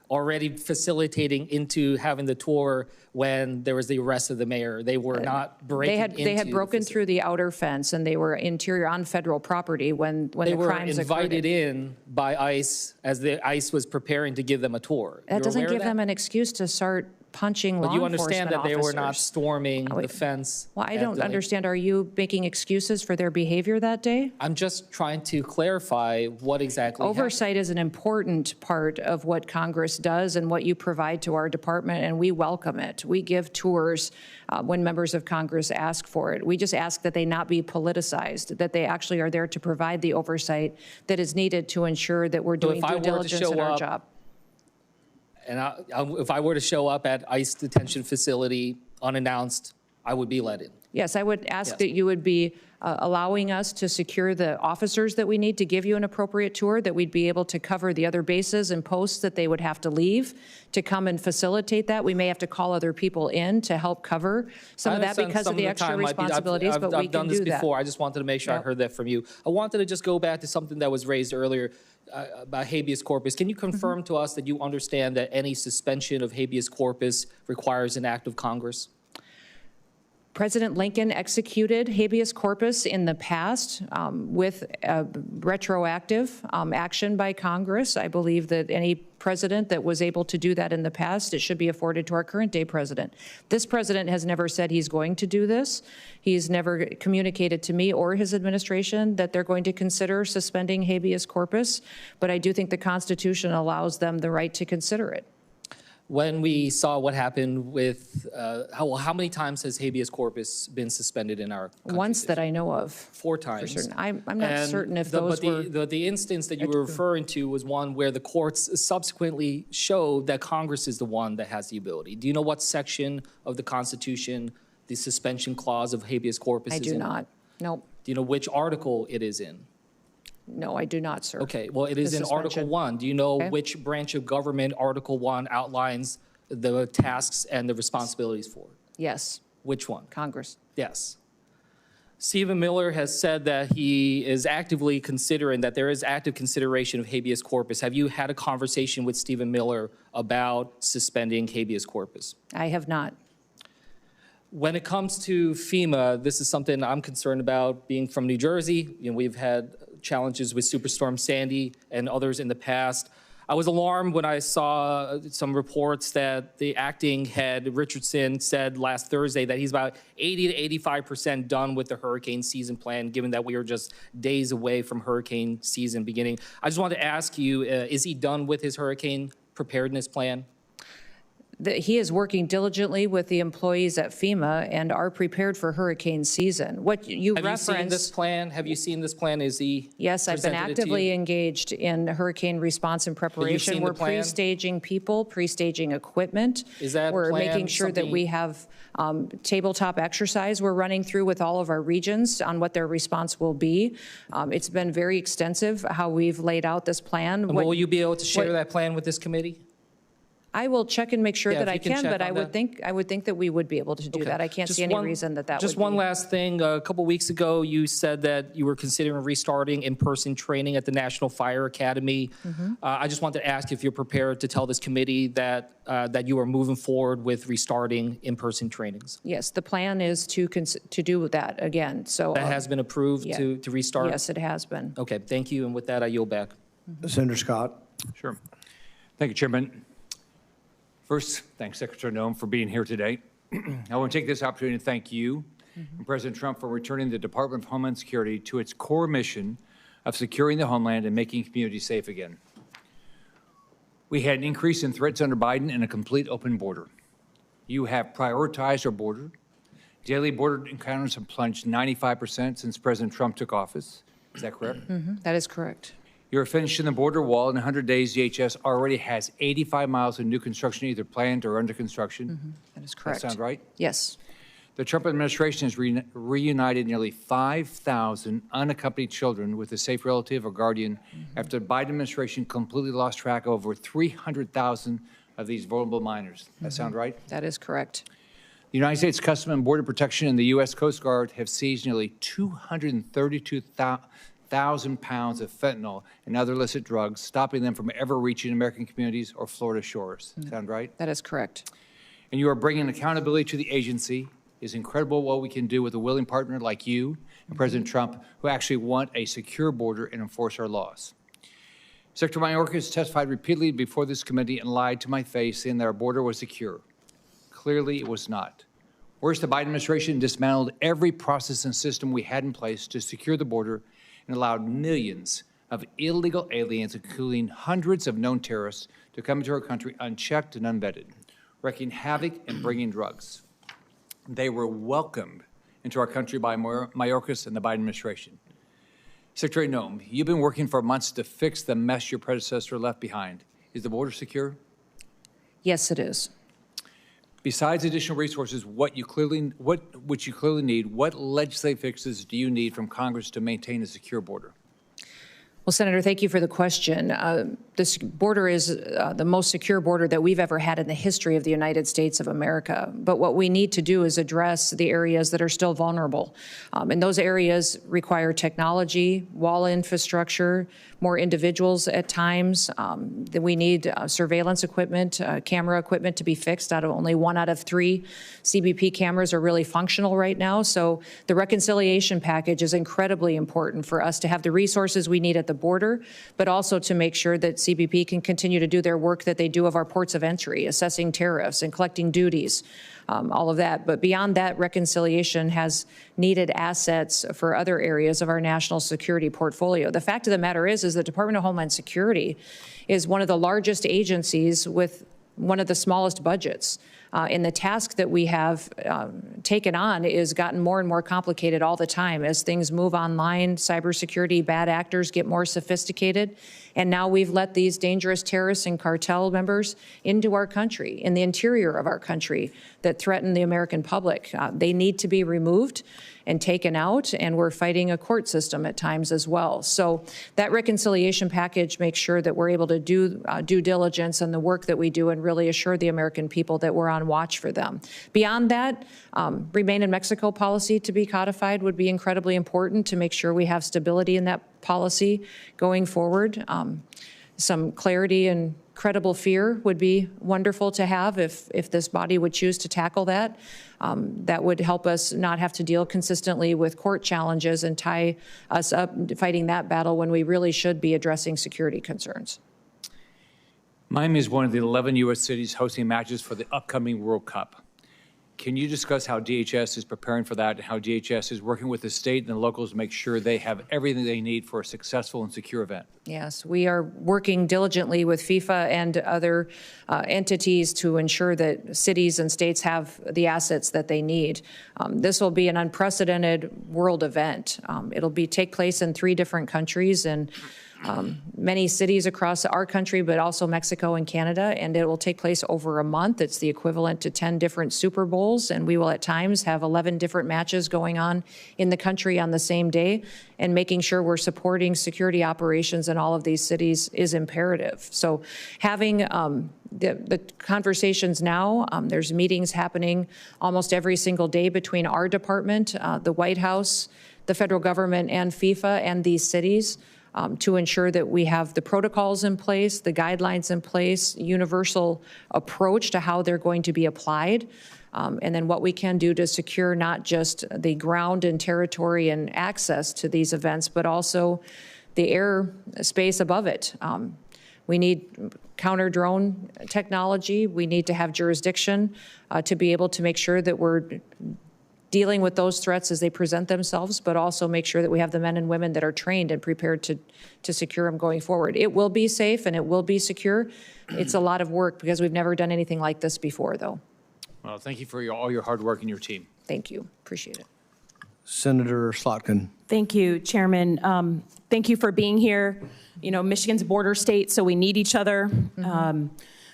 already facilitating into having the tour when there was the arrest of the mayor. They were not breaking into They had broken through the outer fence, and they were interior on federal property when the crimes occurred. They were invited in by ICE as the ICE was preparing to give them a tour. That doesn't give them an excuse to start punching law enforcement officers. But you understand that they were not storming the fence. Well, I don't understand. Are you making excuses for their behavior that day? I'm just trying to clarify what exactly Oversight is an important part of what Congress does and what you provide to our department, and we welcome it. We give tours when members of Congress ask for it. We just ask that they not be politicized, that they actually are there to provide the oversight that is needed to ensure that we're doing due diligence in our job. And if I were to show up at ICE detention facility unannounced, I would be let in. Yes, I would ask that you would be allowing us to secure the officers that we need to give you an appropriate tour, that we'd be able to cover the other bases and posts that they would have to leave to come and facilitate that. We may have to call other people in to help cover some of that because of the extra responsibilities, but we can do that. I've done this before. I just wanted to make sure I heard that from you. I wanted to just go back to something that was raised earlier about habeas corpus. Can you confirm to us that you understand that any suspension of habeas corpus requires an act of Congress? President Lincoln executed habeas corpus in the past with retroactive action by Congress. I believe that any president that was able to do that in the past, it should be afforded to our current day president. This president has never said he's going to do this. He's never communicated to me or his administration that they're going to consider suspending habeas corpus, but I do think the Constitution allows them the right to consider it. When we saw what happened with, how many times has habeas corpus been suspended in our country? Once that I know of. 4 times. For certain. I'm not certain if those were. The instance that you were referring to was one where the courts subsequently showed that Congress is the one that has the ability. Do you know what section of the Constitution the suspension clause of habeas corpus I is do in? not. Nope. Do you know which article it is in? No, I do not, sir. Okay, well, it is The in Article suspension. 1. Do you know Okay. which branch of government Article 1 outlines the tasks and the responsibilities for? Yes, Which one? Congress. Yes. Stephen Miller has said that he is actively considering, that there is active consideration of habeas corpus. Have you had a conversation with Stephen Miller about suspending habeas corpus? I have not. When it comes to FEMA, this is something I'm concerned about, being from New Jersey. You know, we've had challenges with Superstorm Sandy and others in the past. I was alarmed when I saw some reports that the acting head, Richardson, said last Thursday that he's about 80 to 85% done with the hurricane season plan, given that we are just days away from hurricane season beginning. I just wanted to ask you, is he done with his hurricane preparedness plan? He is working diligently with the employees at FEMA and are prepared for hurricane season. What you Have you seen this referenced, plan? Have you seen this plan? Is he yes, I've been presented it to actively you? engaged in hurricane response and preparation. seen We're the plan? pre-staging people, pre-staging equipment. Is that We're plan making sure that something- we have tabletop exercise we're running through with all of our regions on what their response will be. It's been very extensive how we've laid out this plan. And What- will you be able to share what- that plan with this committee? I will check and make sure Yeah, that if I you can can, check but on I would think that we would be able to do Okay. that. I can't Just see any one- reason that would Just be. one last thing. A couple weeks ago, you said that you were considering restarting in-person training at the National Fire Academy. I just wanted to ask if you're prepared to tell this committee that that you are moving forward with restarting in-person trainings. Yes, the plan is to do that again, so. That has been approved yeah. to restart? Yes, it has been. Okay, thank you. And with that, I yield back. Senator Scott. Sure. Thank you, Chairman. First, thanks Secretary Noem for being here today. I want to take this opportunity to thank you and President Trump for returning the Department of Homeland Security to its core mission of securing the homeland and making communities safe again. We had an increase in threats under Biden and a complete open border. You have prioritized our border. Daily border encounters have plunged 95% since President Trump took office. Is that correct? That is correct. You're finishing the border wall. In 100 days, DHS already has 85 miles of new construction, either planned or under construction. That is correct. That sound right? Yes. The Trump administration has reunited nearly 5,000 unaccompanied children with a safe relative or guardian after the Biden administration completely lost track of over 300,000 of these vulnerable minors. That sound right? That is correct. The United States Customs and Border Protection and the U.S. Coast Guard have seized nearly 232,000 pounds of fentanyl and other illicit drugs, stopping them from ever reaching American communities or Florida shores. Sound right? That is correct. And you are bringing accountability to the agency. It's incredible what we can do with a willing partner like you and President Trump, who actually want a secure border and enforce our laws. Secretary Mayorkas testified repeatedly before this committee and lied to my face, saying that our border was secure. Clearly, it was not. Worse, the Biden administration dismantled every process and system we had in place to secure the border and allowed millions of illegal aliens, including hundreds of known terrorists, to come into our country unchecked and unvetted, wreaking havoc and bringing drugs. They were welcomed into our country by Mayorkas and the Biden administration. Secretary Noem, you've been working for months to fix the mess your predecessor left behind. Is the border secure? Yes, it is. Besides additional resources, which you clearly need, what legislative fixes do you need from Congress to maintain a secure border? Well, Senator, thank you for the question. This border is the most secure border that we've ever had in the history of the United States of America. But what we need to do is address the areas that are still vulnerable. And those areas require technology, wall infrastructure, more individuals at times. We need surveillance equipment, camera equipment to be fixed. Only 1 out of 3 CBP cameras are really functional right now. So the reconciliation package is incredibly important for us to have the resources we need at the border, but also to make sure that CBP can continue to do their work that they do of our ports of entry, assessing tariffs and collecting duties, all of that. But beyond that, reconciliation has needed assets for other areas of our national security portfolio. The fact of the matter is the Department of Homeland Security is one of the largest agencies with one of the smallest budgets. And the task that we have taken on is gotten more and more complicated all the time as things move online, cybersecurity, bad actors get more sophisticated. And now we've let these dangerous terrorists and cartel members into our country, in the interior of our country, that threaten the American public. They need to be removed and taken out, and we're fighting a court system at times as well. So that reconciliation package makes sure that we're able to do due diligence and the work that we do and really assure the American people that we're on watch for them. Beyond that, Remain in Mexico policy to be codified would be incredibly important to make sure we have stability in that policy going forward. Some clarity and credible fear would be wonderful to have if this body would choose to tackle that. That would help us not have to deal consistently with court challenges and tie us up fighting that battle when we really should be addressing security concerns. Miami is one of the 11 U.S. cities hosting matches for the upcoming World Cup. Can you discuss how DHS is preparing for that and how DHS is working with the state and the locals to make sure they have everything they need for a successful and secure event? Yes, we are working diligently with FIFA and other entities to ensure that cities and states have the assets that they need. This will be an unprecedented world event. It'll take place in 3 different countries and many cities across our country, but also Mexico and Canada, and it will take place over a month. It's the equivalent to 10 different Super Bowls, and we will at times have 11 different matches going on in the country on the same day, and making sure we're supporting security operations in all of these cities is imperative. So having the conversations now, there's meetings happening almost every single day between our department, the White House, the federal government, and FIFA and these cities, to ensure that we have the protocols in place, the guidelines in place, universal approach to how they're going to be applied, and then what we can do to secure not just the ground and territory and access to these events, but also the air space above it. We need counter-drone technology. We need to have jurisdiction to be able to make sure that we're dealing with those threats as they present themselves, but also make sure that we have the men and women that are trained and prepared to secure them going forward. It will be safe and it will be secure. It's a lot of work because we've never done anything like this before, though. Well, thank you for all your hard work and your team. Thank you. Appreciate it. Senator Slotkin. Thank you, Chairman. Thank you for being here. You know, Michigan's a border state, so we need each other.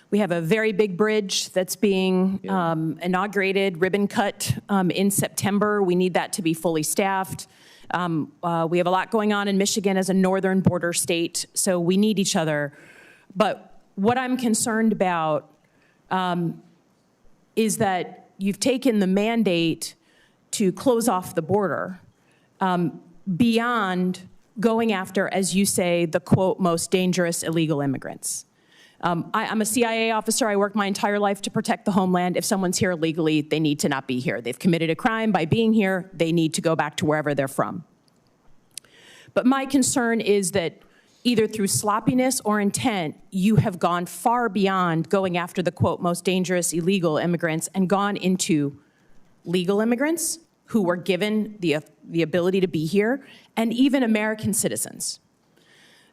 We have a very big bridge that's being inaugurated, ribbon cut in September. We need that to be fully staffed. We have a lot going on in Michigan as a northern border state, so we need each other. But what I'm concerned about is that you've taken the mandate to close off the border beyond going after, as you say, the, quote, most dangerous illegal immigrants. I'm a CIA officer. I worked my entire life to protect the homeland. If someone's here illegally, they need to not be here. They've committed a crime by being here. They need to go back to wherever they're from. But my concern is that either through sloppiness or intent, you have gone far beyond going after the, quote, most dangerous illegal immigrants and gone into legal immigrants who were given the ability to be here, and even American citizens.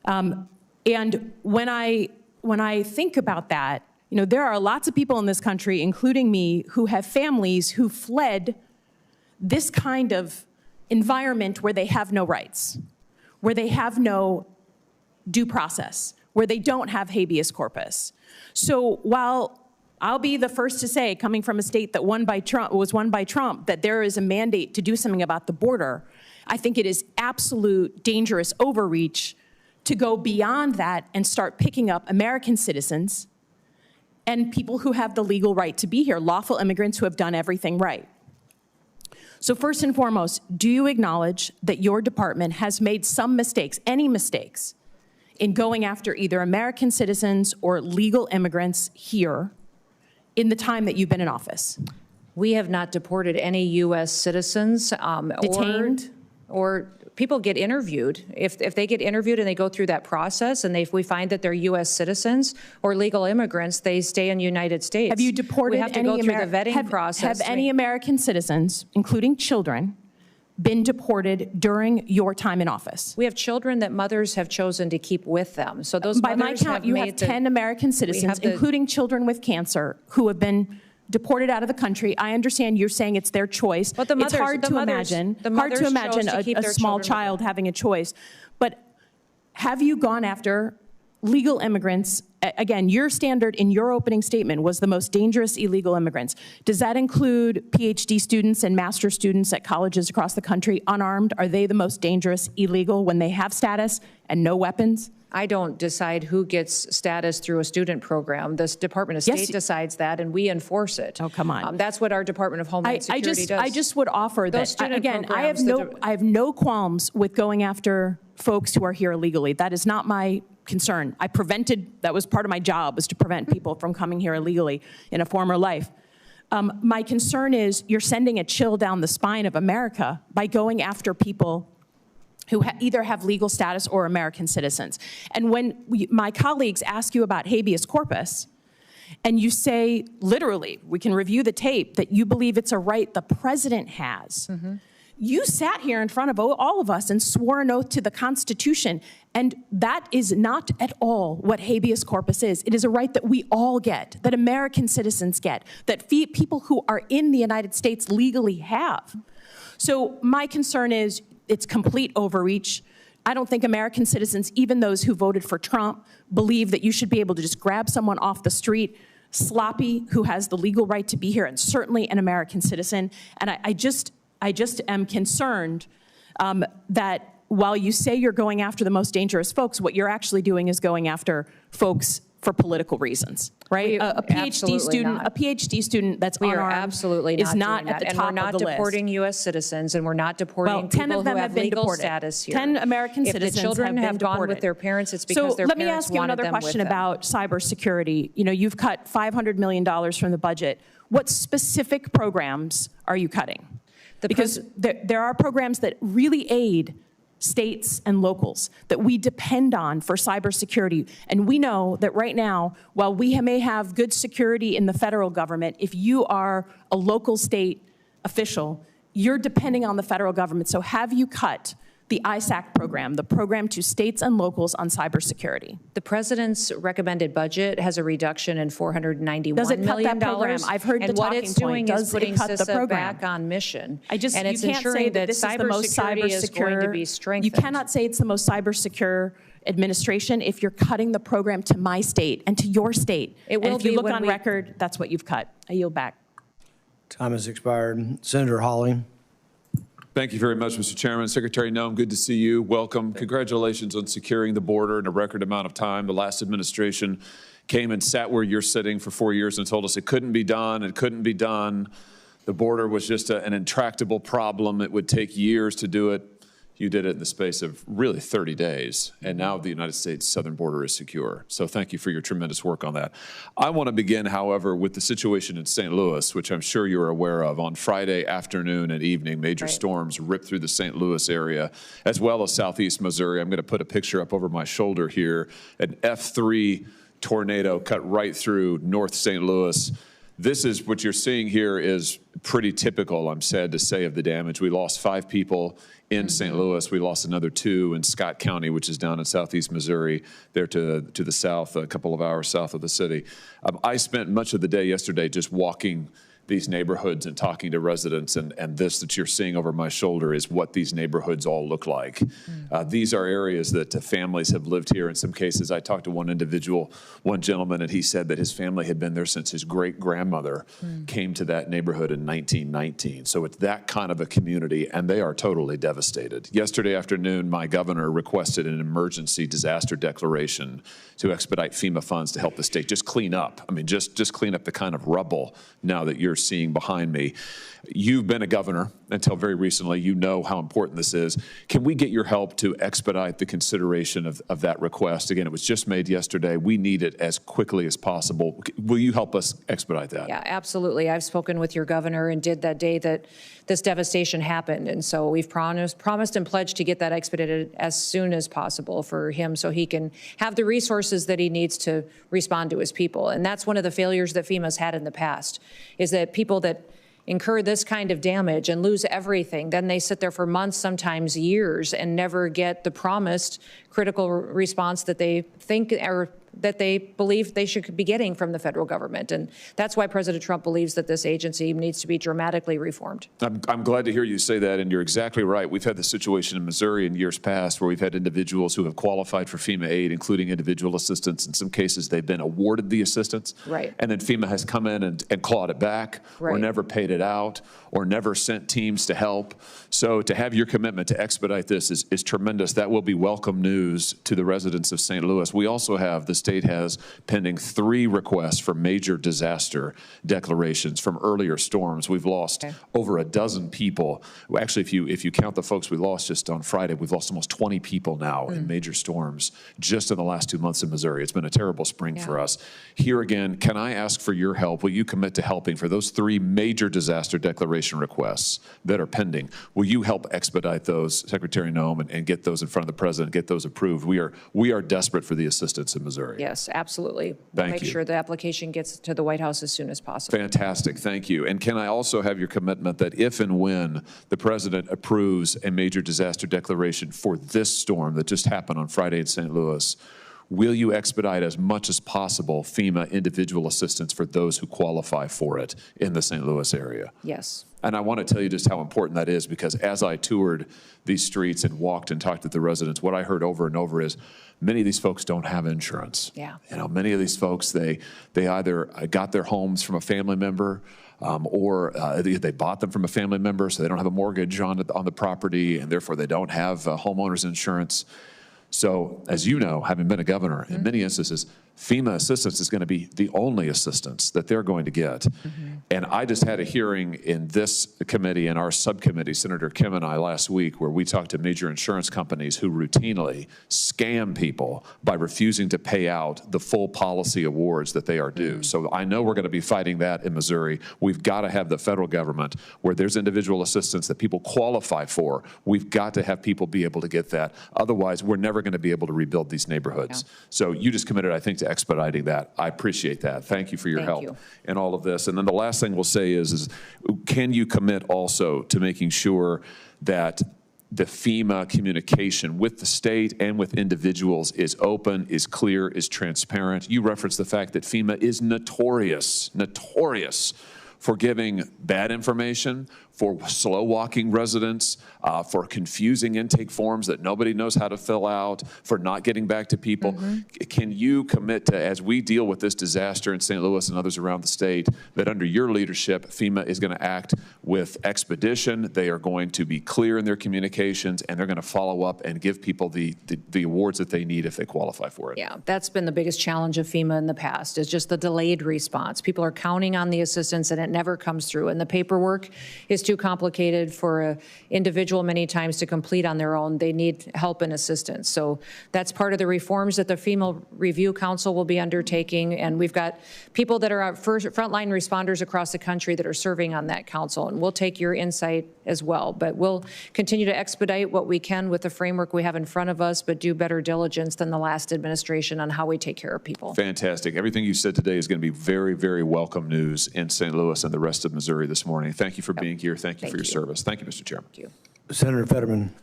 And when I think about that, you know, there are lots of people in this country, including me, who have families who fled this kind of environment where they have no rights, where they have no due process, where they don't have habeas corpus. So while I'll be the first to say, coming from a state that was won by Trump, that there is a mandate to do something about the border, I think it is absolute dangerous overreach to go beyond that and start picking up American citizens and people who have the legal right to be here, lawful immigrants who have done everything right. So first and foremost, do you acknowledge that your department has made some mistakes, any mistakes, in going after either American citizens or legal immigrants here in the time that you've been in office? We have not deported any U.S. citizens. Detained? Or people get interviewed. If they get interviewed and they go through that process and if we find that they're U.S. citizens or legal immigrants, they stay in the United States. Have you deported we have to go through the vetting process. Have any American citizens, including children, been deported during your time in office? We have children that mothers have chosen to keep with them. So those by my mothers count, you have 10 American citizens, including children with cancer, who have been deported out of the country. I understand you're saying it's their choice. But the mothers, it's hard to imagine a small child having a choice. But have you gone after legal immigrants? Again, your standard in your opening statement was the most dangerous illegal immigrants. Does that include PhD students and master's students at colleges across the country, unarmed? Are they the most dangerous illegal when they have status and no weapons? I don't decide who gets status through a student program. This Department of State decides that, and we enforce it. Oh, come on. That's what our Department of Homeland Security does. I just would offer Those that, again, I have programs no qualms with going after folks who are here illegally. That is not my concern. That was part of my job, was to prevent people from coming here illegally in a former life. My concern is you're sending a chill down the spine of America by going after people who either have legal status or American citizens. And when my colleagues ask you about habeas corpus, and you say, literally, we can review the tape, that you believe it's a right the president has, you sat here in front of all of us and swore an oath to the Constitution, and that is not at all what habeas corpus is. It is a right that we all get, that American citizens get, that people who are in the United States legally have. So my concern is it's complete overreach. I don't think American citizens, even those who voted for Trump, believe that you should be able to just grab someone off the street, sloppy, who has the legal right to be here, and certainly an American citizen. And I just am concerned that while you say you're going after the most dangerous folks, what you're actually doing is going after folks for political reasons, right? A PhD student that's unarmed is not at the top of the list. And we're not deporting U.S. citizens, and we're not deporting people who have legal status here. 10 American citizens If the children have gone deported. with their parents, it's because their parents wanted them with them. So let me ask you another question about cybersecurity. You know, you've cut $500 million from the budget. What specific programs are you cutting? Because there are programs that really aid states and locals that we depend on for cybersecurity. And we know that right now, while we may have good security in the federal government, if you are a local state official, you're depending on the federal government. So have you cut the ISAC program, the program to states and locals on cybersecurity? The president's recommended budget has a reduction in $491 million. Does it cut that program? I've heard the talking point. And what it's doing is putting CISA CISA back on mission. And it's you can't ensuring say that this is the most cybersecurity is going to be strengthened. You cannot say it's the most cyber secure administration if you're cutting the program to my state and to your state. It will and if you be look when on record, that's what you've cut. I yield back. Time has expired. Senator Hawley. Thank you very much, Mr. Chairman. Secretary Noem, good to see you. Welcome. Congratulations on securing the border in a record amount of time. The last administration came and sat where you're sitting for 4 years and told us it couldn't be done, it couldn't be done. The border was just an intractable problem. It would take years to do it. You did it in the space of really 30 days, and now the United States southern border is secure. So thank you for your tremendous work on that. I want to begin, however, with the situation in St. Louis, which I'm sure you're aware of. On Friday afternoon and evening, major storms ripped through the St. Louis area, as well as southeast Missouri. I'm going to put a picture up over my shoulder here. An F3 tornado cut right through North St. Louis. This is what you're seeing here is pretty typical, I'm sad to say, of the damage. We lost 5 people in St. Louis. We lost another 2 in Scott County, which is down in southeast Missouri, there to the south, a couple of hours south of the city. I spent much of the day yesterday just walking these neighborhoods and talking to residents, and this that you're seeing over my shoulder is what these neighborhoods all look like. These are areas that families have lived here. In some cases, I talked to one individual, one gentleman, and he said that his family had been there since his great-grandmother came to that neighborhood in 1919. So it's that kind of a community, and they are totally devastated. Yesterday afternoon, my governor requested an emergency disaster declaration to expedite FEMA funds to help the state just clean up. I mean, just clean up the kind of rubble now that you're seeing behind me. You've been a governor until very recently. You know how important this is. Can we get your help to expedite the consideration of that request? Again, it was just made yesterday. We need it as quickly as possible. Will you help us expedite that? Yeah, absolutely. I've spoken with your governor and did that day that this devastation happened. And so we've promised and pledged to get that expedited as soon as possible for him so he can have the resources that he needs to respond to his people. And that's one of the failures that FEMA's had in the past, is that people that incur this kind of damage and lose everything, then they sit there for months, sometimes years, and never get the promised critical response that they think or that they believe they should be getting from the federal government. And that's why President Trump believes that this agency needs to be dramatically reformed. I'm glad to hear you say that, and you're exactly right. We've had this situation in Missouri in years past where we've had individuals who have qualified for FEMA aid, including individual assistance. In some cases, they've been awarded the assistance, right, and then FEMA has come in and clawed it back, right, or never paid it out, or never sent teams to help. So to have your commitment to expedite this is tremendous. That will be welcome news to the residents of St. Louis. We also have, the state has pending 3 requests for major disaster declarations from earlier storms. We've lost over a dozen people. Actually, if you count the folks we lost just on Friday, we've lost almost 20 people now in major storms just in the last 2 months in Missouri. It's been a terrible spring for us. Here again, can I ask for your help? Will you commit to helping for those 3 major disaster declaration requests that are pending? Will you help expedite those, Secretary Noem, and get those in front of the president, get those approved? We are desperate for the assistance in Missouri. Yes, absolutely. Thank Make you. sure the application gets to the White House as soon as possible. Fantastic, thank you. And can I also have your commitment that if and when the president approves a major disaster declaration for this storm that just happened on Friday in St. Louis, will you expedite as much as possible FEMA individual assistance for those who qualify for it in the St. Louis area? Yes. And I want to tell you just how important that is, because as I toured these streets and walked and talked to the residents, what I heard over and over is many of these folks don't have insurance. Yeah. You know, many of these folks, they either got their homes from a family member, or they bought them from a family member, so they don't have a mortgage on the property, and therefore they don't have homeowners insurance. So, as you know, having been a governor, in many instances, FEMA assistance is going to be the only assistance that they're going to get. And I just had a hearing in this committee and our subcommittee, Senator Kim and I, last week, where we talked to major insurance companies who routinely scam people by refusing to pay out the full policy awards that they are due. So I know we're going to be fighting that in Missouri. We've got to have the federal government where there's individual assistance that people qualify for. We've got to have people be able to get that. Otherwise, we're never going to be able to rebuild these neighborhoods. So you just committed, I think, to expediting that. I appreciate that. Thank you for your help in all of this. And then the last thing we'll say is can you commit also to making sure that the FEMA communication with the state and with individuals is open, is clear, is transparent? You referenced the fact that FEMA is notorious for giving bad information, for slow-walking residents, for confusing intake forms that nobody knows how to fill out, for not getting back to people. Can you commit to, as we deal with this disaster in St. Louis and others around the state, that under your leadership, FEMA is going to act with expedition, they are going to be clear in their communications, and they're going to follow up and give people the awards that they need if they qualify for it? Yeah, that's been the biggest challenge of FEMA in the past, is just the delayed response. People are counting on the assistance, and it never comes through. And the paperwork is too complicated for an individual many times to complete on their own. They need help and assistance. So that's part of the reforms that the FEMA Review Council will be undertaking. And we've got people that are frontline responders across the country that are serving on that council. And we'll take your insight as well. But we'll continue to expedite what we can with the framework we have in front of us, but do better diligence than the last administration on how we take care of people. Fantastic. Everything you said today is going to be very, very welcome news in St. Louis and the rest of Missouri this morning. Thank you for being here. Thank you for your service. Thank you, Mr. Chairman. Thank you. Senator Fetterman.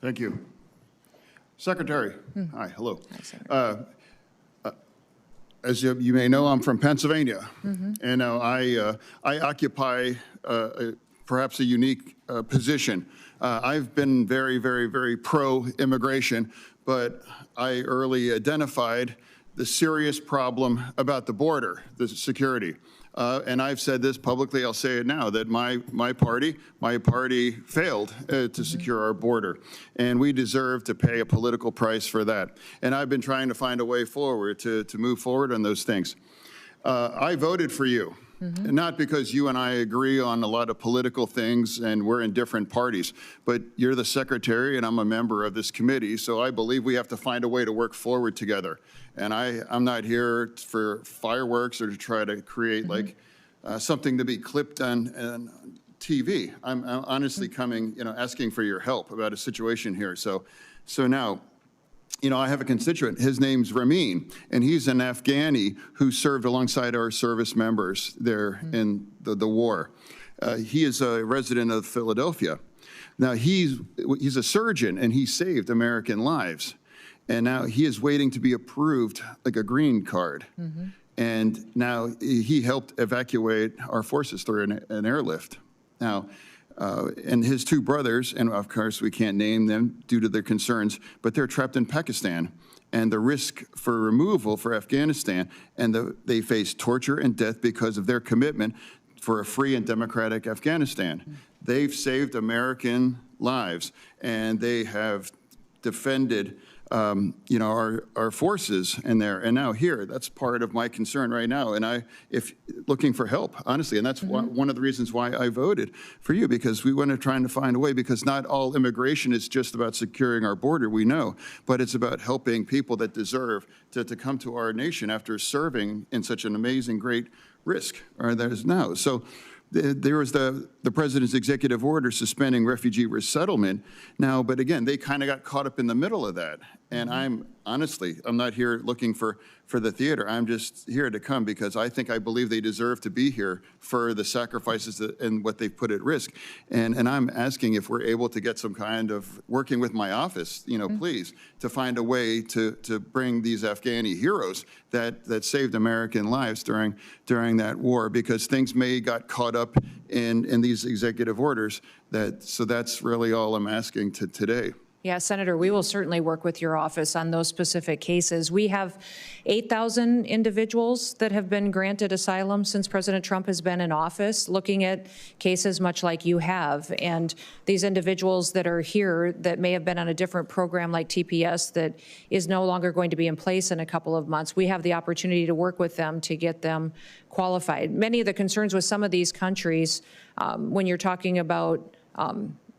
Thank you. Secretary, hi, hello. Hi, Senator. As you may know, I'm from Pennsylvania, and I occupy perhaps a unique position. I've been very, very, very pro-immigration, but I early identified the serious problem about the border, the security. And I've said this publicly, I'll say it now, that my party failed to secure our border. And we deserve to pay a political price for that. And I've been trying to find a way forward to move forward on those things. I voted for you. Not because you and I agree on a lot of political things and we're in different parties, but you're the secretary and I'm a member of this committee, so I believe we have to find a way to work forward together. And I'm not here for fireworks or to try to create like something to be clipped on TV. I'm honestly coming, asking for your help about a situation here. So now, I have a constituent, his name's Ramin, and he's an Afghani who served alongside our service members there in the war. He is a resident of Philadelphia. Now, he's a surgeon, and he saved American lives. And now he is waiting to be approved like a green card. And now he helped evacuate our forces through an airlift. Now, and his two brothers, and of course we can't name them due to their concerns, but they're trapped in Pakistan. And the risk for removal for Afghanistan, and they face torture and death because of their commitment for a free and democratic Afghanistan. They've saved American lives, and they have defended our forces in there. And now here, that's part of my concern right now. And if looking for help, honestly, and that's one of the reasons why I voted for you, because we want to try to find a way, because not all immigration is just about securing our border, we know, but it's about helping people that deserve to come to our nation after serving in such an amazing, great risk, or that is now. So there was the president's executive order suspending refugee resettlement now, but again, they kind of got caught up in the middle of that. And I'm not here looking for the theater. I'm just here to come because I believe they deserve to be here for the sacrifices and what they've put at risk. And I'm asking if we're able to get some kind of, working with my office, please, to find a way to bring these Afghani heroes that saved American lives during that war, because things may got caught up in these executive orders. So that's really all I'm asking today. Yeah, Senator, we will certainly work with your office on those specific cases. We have 8,000 individuals that have been granted asylum since President Trump has been in office, looking at cases much like you have. And these individuals that are here that may have been on a different program like TPS that is no longer going to be in place in a couple of months, we have the opportunity to work with them to get them qualified. Many of the concerns with some of these countries, when you're talking about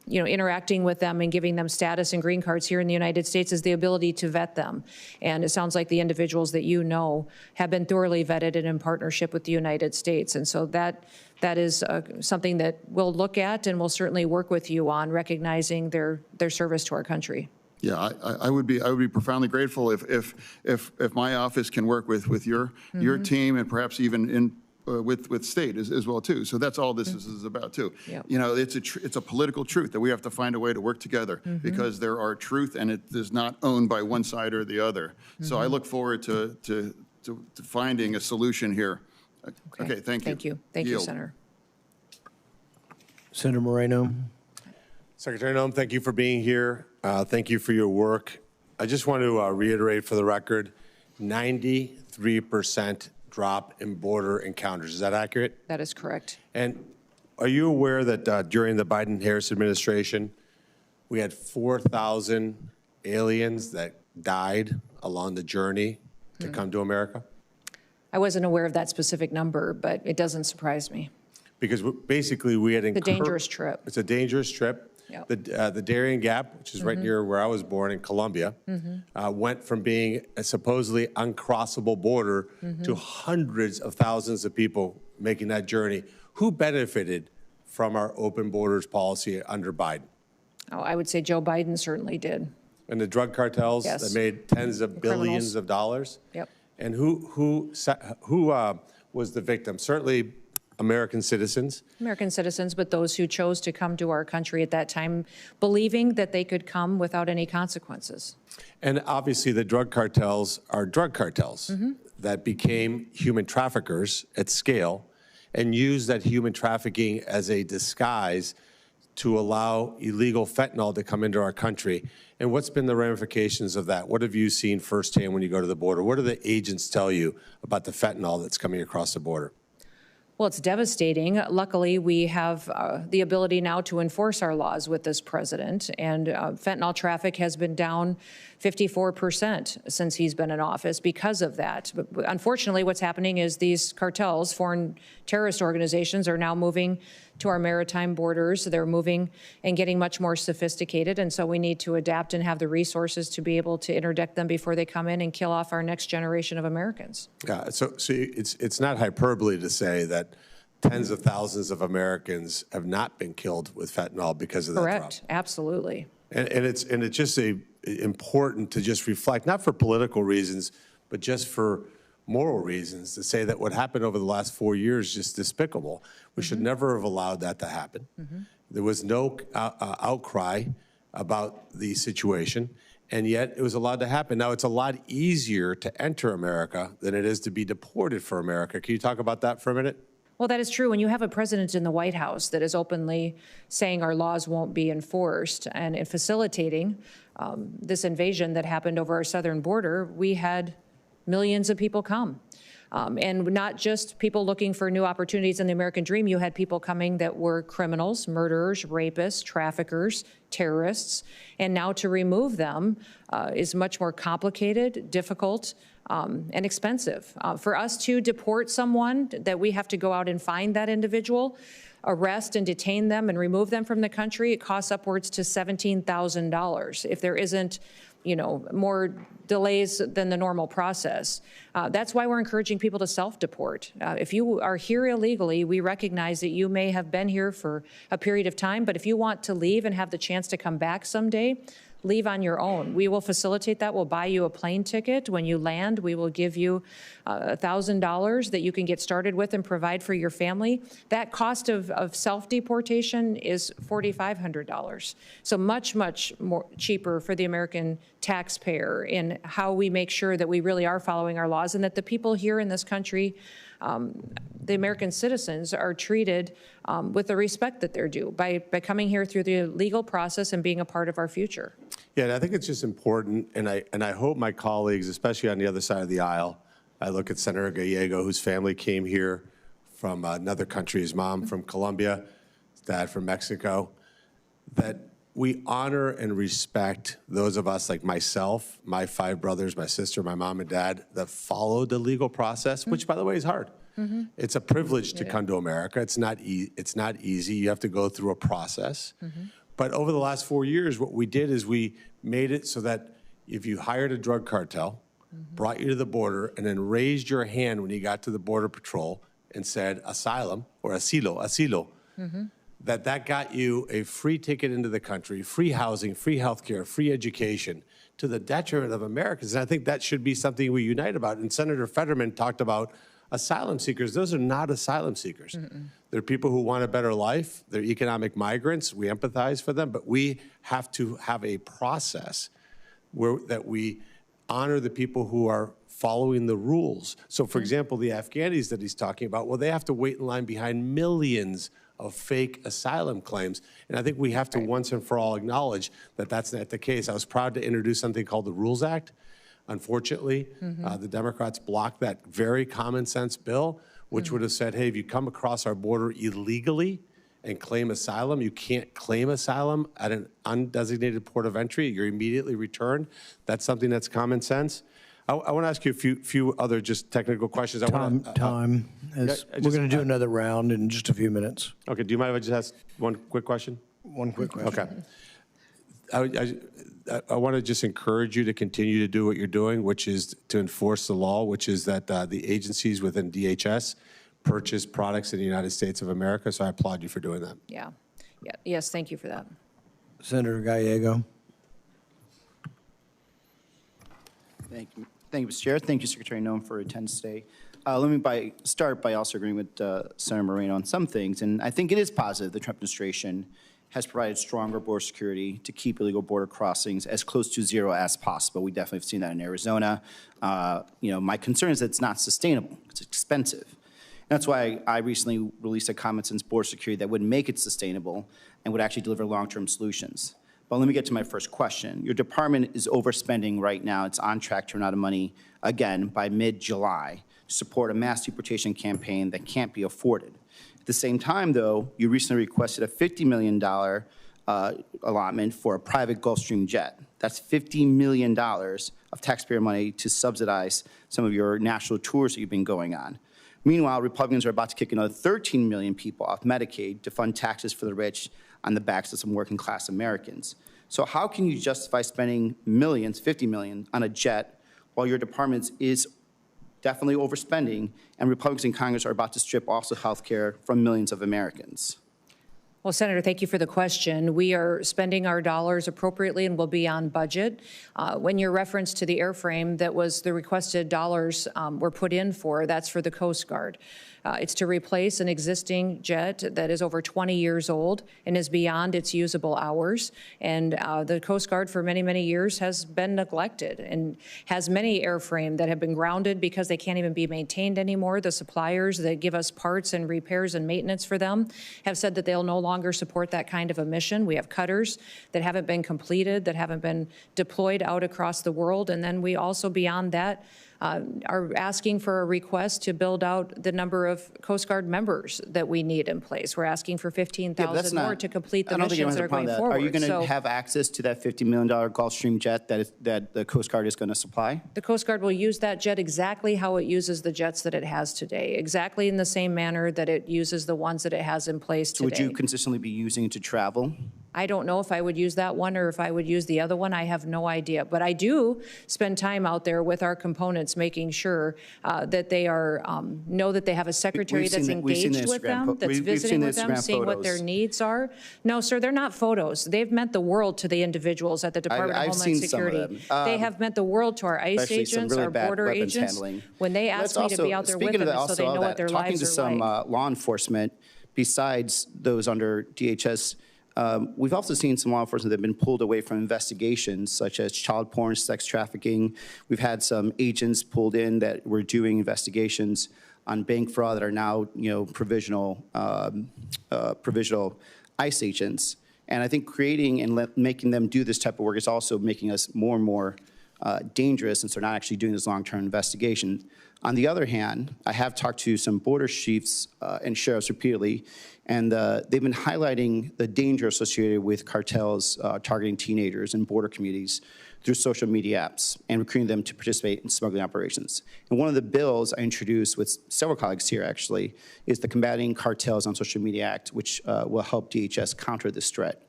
interacting with them and giving them status and green cards here in the United States, is the ability to vet them. And it sounds like the individuals that you know have been thoroughly vetted and in partnership with the United States. And so that is something that we'll look at and we'll certainly work with you on, recognizing their service to our country. Yeah, I would be profoundly grateful if my office can work with your team, and perhaps even with state as well too. So that's all this is about too. Yep. It's a political truth that we have to find a way to work together, because there are truth, and it is not owned by one side or the other. So I look forward to finding a solution here. Okay, thank you. Thank you. Thank you, Senator. Senator Moreno. Secretary Noem, thank you for being here. Thank you for your work. I just want to reiterate for the record, 93% drop in border encounters. Is that accurate? That is correct. And are you aware that during the Biden-Harris administration, we had 4,000 aliens that died along the journey to come to America? I wasn't aware of that specific number, but it doesn't surprise me. Because basically we had It's a dangerous trip. It's a dangerous trip. Yep. The Darien Gap, which is right near where I was born in Columbia, went from being a supposedly uncrossable border to hundreds of thousands of people making that journey. Who benefited from our open borders policy under Biden? Oh, I would say Joe Biden certainly did. And the drug cartels that made tens of billions of dollars? Yep. And who was the victim? Certainly American citizens. American citizens, but those who chose to come to our country at that time, believing that they could come without any consequences. And obviously the drug cartels are drug cartels that became human traffickers at scale and used that human trafficking as a disguise to allow illegal fentanyl to come into our country. And what's been the ramifications of that? What have you seen firsthand when you go to the border? What do the agents tell you about the fentanyl that's coming across the border? Well, it's devastating. Luckily, we have the ability now to enforce our laws with this president, and fentanyl traffic has been down 54% since he's been in office because of that. But unfortunately, what's happening is these cartels, foreign terrorist organizations, are now moving to our maritime borders. They're moving and getting much more sophisticated, and so we need to adapt and have the resources to be able to interdict them before they come in and kill off our next generation of Americans. Yeah, so it's not hyperbole to say that tens of thousands of Americans have not been killed with fentanyl because of that drop. Correct, absolutely. And it's just important to just reflect, not for political reasons, but just for moral reasons, to say that what happened over the last 4 years is just despicable. We should never have allowed that to happen. There was no outcry about the situation, and yet it was allowed to happen. Now, it's a lot easier to enter America than it is to be deported for America. Can you talk about that for a minute? Well, that is true. When you have a president in the White House that is openly saying our laws won't be enforced and facilitating this invasion that happened over our southern border, we had millions of people come. And not just people looking for new opportunities in the American dream. You had people coming that were criminals, murderers, rapists, traffickers, terrorists. And now to remove them is much more complicated, difficult, and expensive. For us to deport someone, that we have to go out and find that individual, arrest and detain them and remove them from the country, it costs upwards to $17,000 if there isn't, more delays than the normal process. That's why we're encouraging people to self-deport. If you are here illegally, we recognize that you may have been here for a period of time, but if you want to leave and have the chance to come back someday, leave on your own. We will facilitate that. We'll buy you a plane ticket. When you land, we will give you $1,000 that you can get started with and provide for your family. That cost of self-deportation is $4,500. So much, much more cheaper for the American taxpayer in how we make sure that we really are following our laws and that the people here in this country, the American citizens, are treated with the respect that they're due by coming here through the legal process and being a part of our future. Yeah, and I think it's just important, and I hope my colleagues, especially on the other side of the aisle, I look at Senator Gallego, whose family came here from another country, his mom from Colombia, his dad from Mexico, that we honor and respect those of us like myself, my 5 brothers, my sister, my mom and dad, that followed the legal process, which, by the way, is hard. It's a privilege to come to America. It's not easy. You have to go through a process. But over the last 4 years, what we did is we made it so that if you hired a drug cartel, brought you to the border, and then raised your hand when you got to the Border Patrol and said asylum or asilo, that got you a free ticket into the country, free housing, free health care, free education, to the detriment of Americans. And I think that should be something we unite about. And Senator Fetterman talked about asylum seekers. Those are not asylum seekers. They're people who want a better life. They're economic migrants. We empathize for them, but we have to have a process that we honor the people who are following the rules. So, for example, the Afghanis that he's talking about, well, they have to wait in line behind millions of fake asylum claims. And I think we have to once and for all acknowledge that that's not the case. I was proud to introduce something called the Rules Act. Unfortunately, the Democrats blocked that very common sense bill, which would have said, hey, if you come across our border illegally and claim asylum, you can't claim asylum at an undesignated port of entry. You're immediately returned. That's something that's common sense. I want to ask you a few other just technical questions. We're going to do another round in just a few minutes. Okay. Do you mind if I just ask one quick question? One quick question. Okay. I want to just encourage you to continue to do what you're doing, which is to enforce the law, which is that the agencies within DHS purchase products in the United States of America. So I applaud you for doing that. Yeah. Yes, thank you for that. Senator Gallego. Thank you, Mr. Chair. Thank you, Secretary Noem, for attendance today. Let me start by also agreeing with Senator Moreno on some things, and I think it is positive the Trump administration has provided stronger border security to keep illegal border crossings as close to zero as possible. We definitely have seen that in Arizona. My concern is that it's not sustainable. It's expensive. And that's why I recently released a common sense border security that would make it sustainable and would actually deliver long-term solutions. But let me get to my first question. Your department is overspending right now. It's on track to run out of money again by mid-July to support a mass deportation campaign that can't be afforded. At the same time, though, you recently requested a $50 million allotment for a private Gulfstream jet. That's $50 million of taxpayer money to subsidize some of your national tours that you've been going on. Meanwhile, Republicans are about to kick another 13 million people off Medicaid to fund taxes for the rich on the backs of some working class Americans. So how can you justify spending millions, 50 million, on a jet while your department is definitely overspending and Republicans in Congress are about to strip also health care from millions of Americans? Well, Senator, thank you for the question. We are spending our dollars appropriately and will be on budget. When your reference to the airframe that was the requested dollars were put in for, that's for the Coast Guard. It's to replace an existing jet that is over 20 years old and is beyond its usable hours. And the Coast Guard for many, many years has been neglected and has many airframe that have been grounded because they can't even be maintained anymore. The suppliers that give us parts and repairs and maintenance for them have said that they'll no longer support that kind of a mission. We have cutters that haven't been completed, that haven't been deployed out across the world. And then we also, beyond that, are asking for a request to build out the number of Coast Guard members that we need in place. We're asking for 15,000 more to complete the missions that are going forward. Are you going to have access to that $50 million Gulfstream jet that the Coast Guard is going to supply? The Coast Guard will use that jet exactly how it uses the jets that it has today, exactly in the same manner that it uses the ones that it has in place today. So would you consistently be using it to travel? I don't know if I would use that one or if I would use the other one. I have no idea. But I do spend time out there with our components, making sure that they are know that they have a secretary that's engaged with them, that's visiting with them, seeing what their needs are. No, sir, they're not photos. They've meant the world to the individuals at the Department of Homeland Security. They have meant the world to our ICE agents, our border agents. When they ask me to be out there with them, so they know what their lives are like. Talking to some law enforcement, besides those under DHS, we've also seen some law enforcement that have been pulled away from investigations, such as child porn, sex trafficking. We've had some agents pulled in that were doing investigations on bank fraud that are now, provisional ICE agents. And I think creating and making them do this type of work is also making us more and more dangerous, since they're not actually doing this long-term investigation. On the other hand, I have talked to some border chiefs and sheriffs repeatedly, and they've been highlighting the danger associated with cartels targeting teenagers in border communities through social media apps and recruiting them to participate in smuggling operations. And one of the bills I introduced with several colleagues here, actually, is the Combating Cartels on Social Media Act, which will help DHS counter this threat.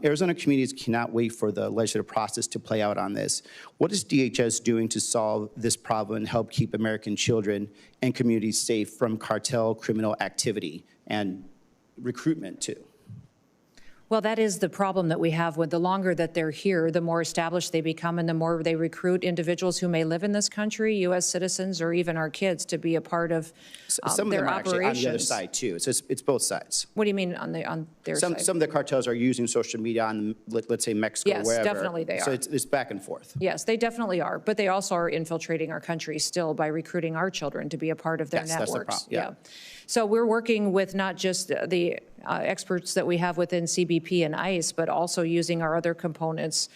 Arizona communities cannot wait for the legislative process to play out on this. What is DHS doing to solve this problem and help keep American children and communities safe from cartel criminal activity and recruitment too? Well, that is the problem that we have. With the longer that they're here, the more established they become and the more they recruit individuals who may live in this country, U.S. citizens, or even our kids, to be a part of some of their them are operations. actually on the other side too. So it's both sides. What do you mean on their side? Some of the cartels are using social media on, let's say, Mexico, yes, wherever. Yes, definitely they are. So it's back and forth. Yes, they definitely are. But they also are infiltrating our country still by recruiting our children to be a part of their networks. That's the problem. Yeah. So we're working with not just the experts that we have within CBP and ICE, but also using our other components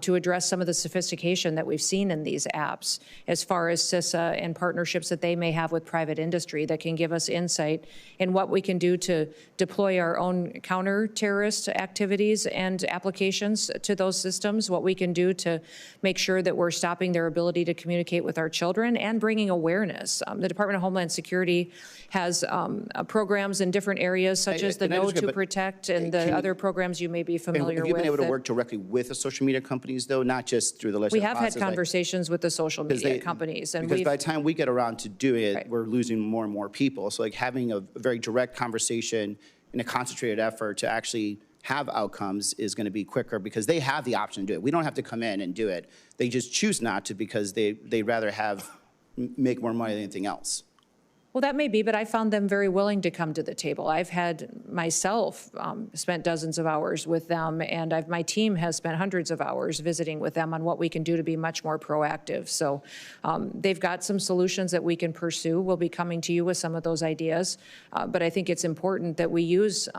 to address some of the sophistication that we've seen in these apps, as far as CISA and partnerships that they may have with private industry that can give us insight in what we can do to deploy our own counter-terrorist activities and applications to those systems, what we can do to make sure that we're stopping their ability to communicate with our children and bringing awareness. The Department of Homeland Security has programs in different areas, such as the Know to Protect and the other programs you may be familiar with. Have you been able to work directly with the social media companies, though, not just through the legislative process? We have had conversations with the social media companies. And because by the time we get around to doing it, we're losing more and more people. So like having a very direct conversation in a concentrated effort to actually have outcomes is going to be quicker, because they have the option to do it. We don't have to come in and do it. They just choose not to, because they'd rather make more money than anything else. Well, that may be, but I found them very willing to come to the table. I've had myself spent dozens of hours with them, and my team has spent hundreds of hours visiting with them on what we can do to be much more proactive. So they've got some solutions that we can pursue. We'll be coming to you with some of those ideas, but I think it's important that we use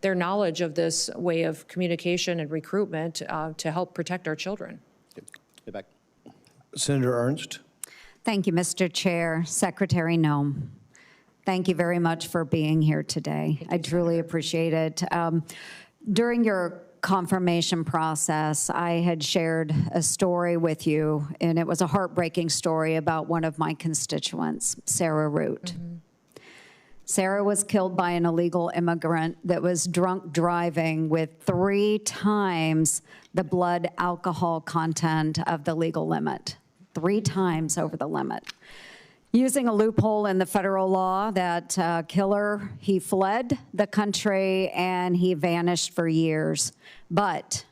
their knowledge of this way of communication and recruitment to help protect our children. Get back. Senator Ernst. Thank you, Mr. Chair. Secretary Noem, thank you very much for being here today. I truly appreciate it. During your confirmation process, I had shared a story with you, and it was a heartbreaking story about one of my constituents, Sarah Root. Sarah was killed by an illegal immigrant that was drunk driving with 3 times the blood alcohol content of the legal limit. 3 times over the limit. Using a loophole in the federal law, that killer, he fled the country and he vanished for years. But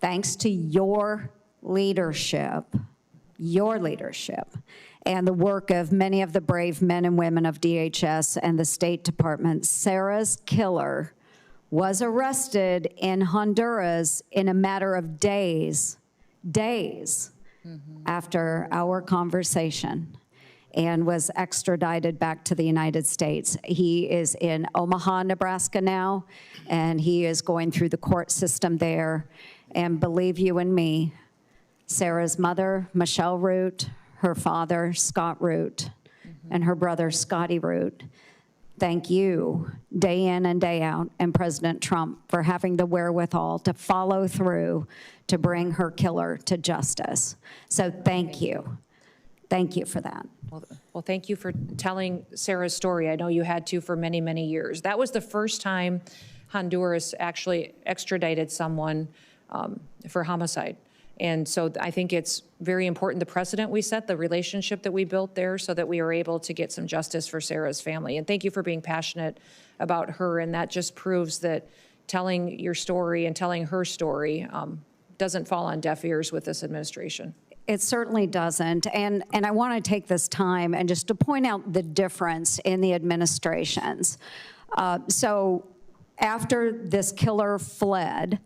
thanks to your leadership, your leadership and the work of many of the brave men and women of DHS and the State Department, Sarah's killer was arrested in Honduras in a matter of days after our conversation, and was extradited back to the United States. He is in Omaha, Nebraska now, and he is going through the court system there. And believe you and me, Sarah's mother, Michelle Root, her father, Scott Root, and her brother, Scotty Root, thank you day in and day out, and President Trump for having the wherewithal to follow through to bring her killer to justice. So thank you. Thank you for that. Well, thank you for telling Sarah's story. I know you had to for many, many years. That was the first time Honduras actually extradited someone for homicide. And so I think it's very important, the precedent we set, the relationship that we built there, so that we are able to get some justice for Sarah's family. And thank you for being passionate about her. And that just proves that telling your story and telling her story doesn't fall on deaf ears with this administration. It certainly doesn't. And I want to take this time and just to point out the difference in the administrations. So after this killer fled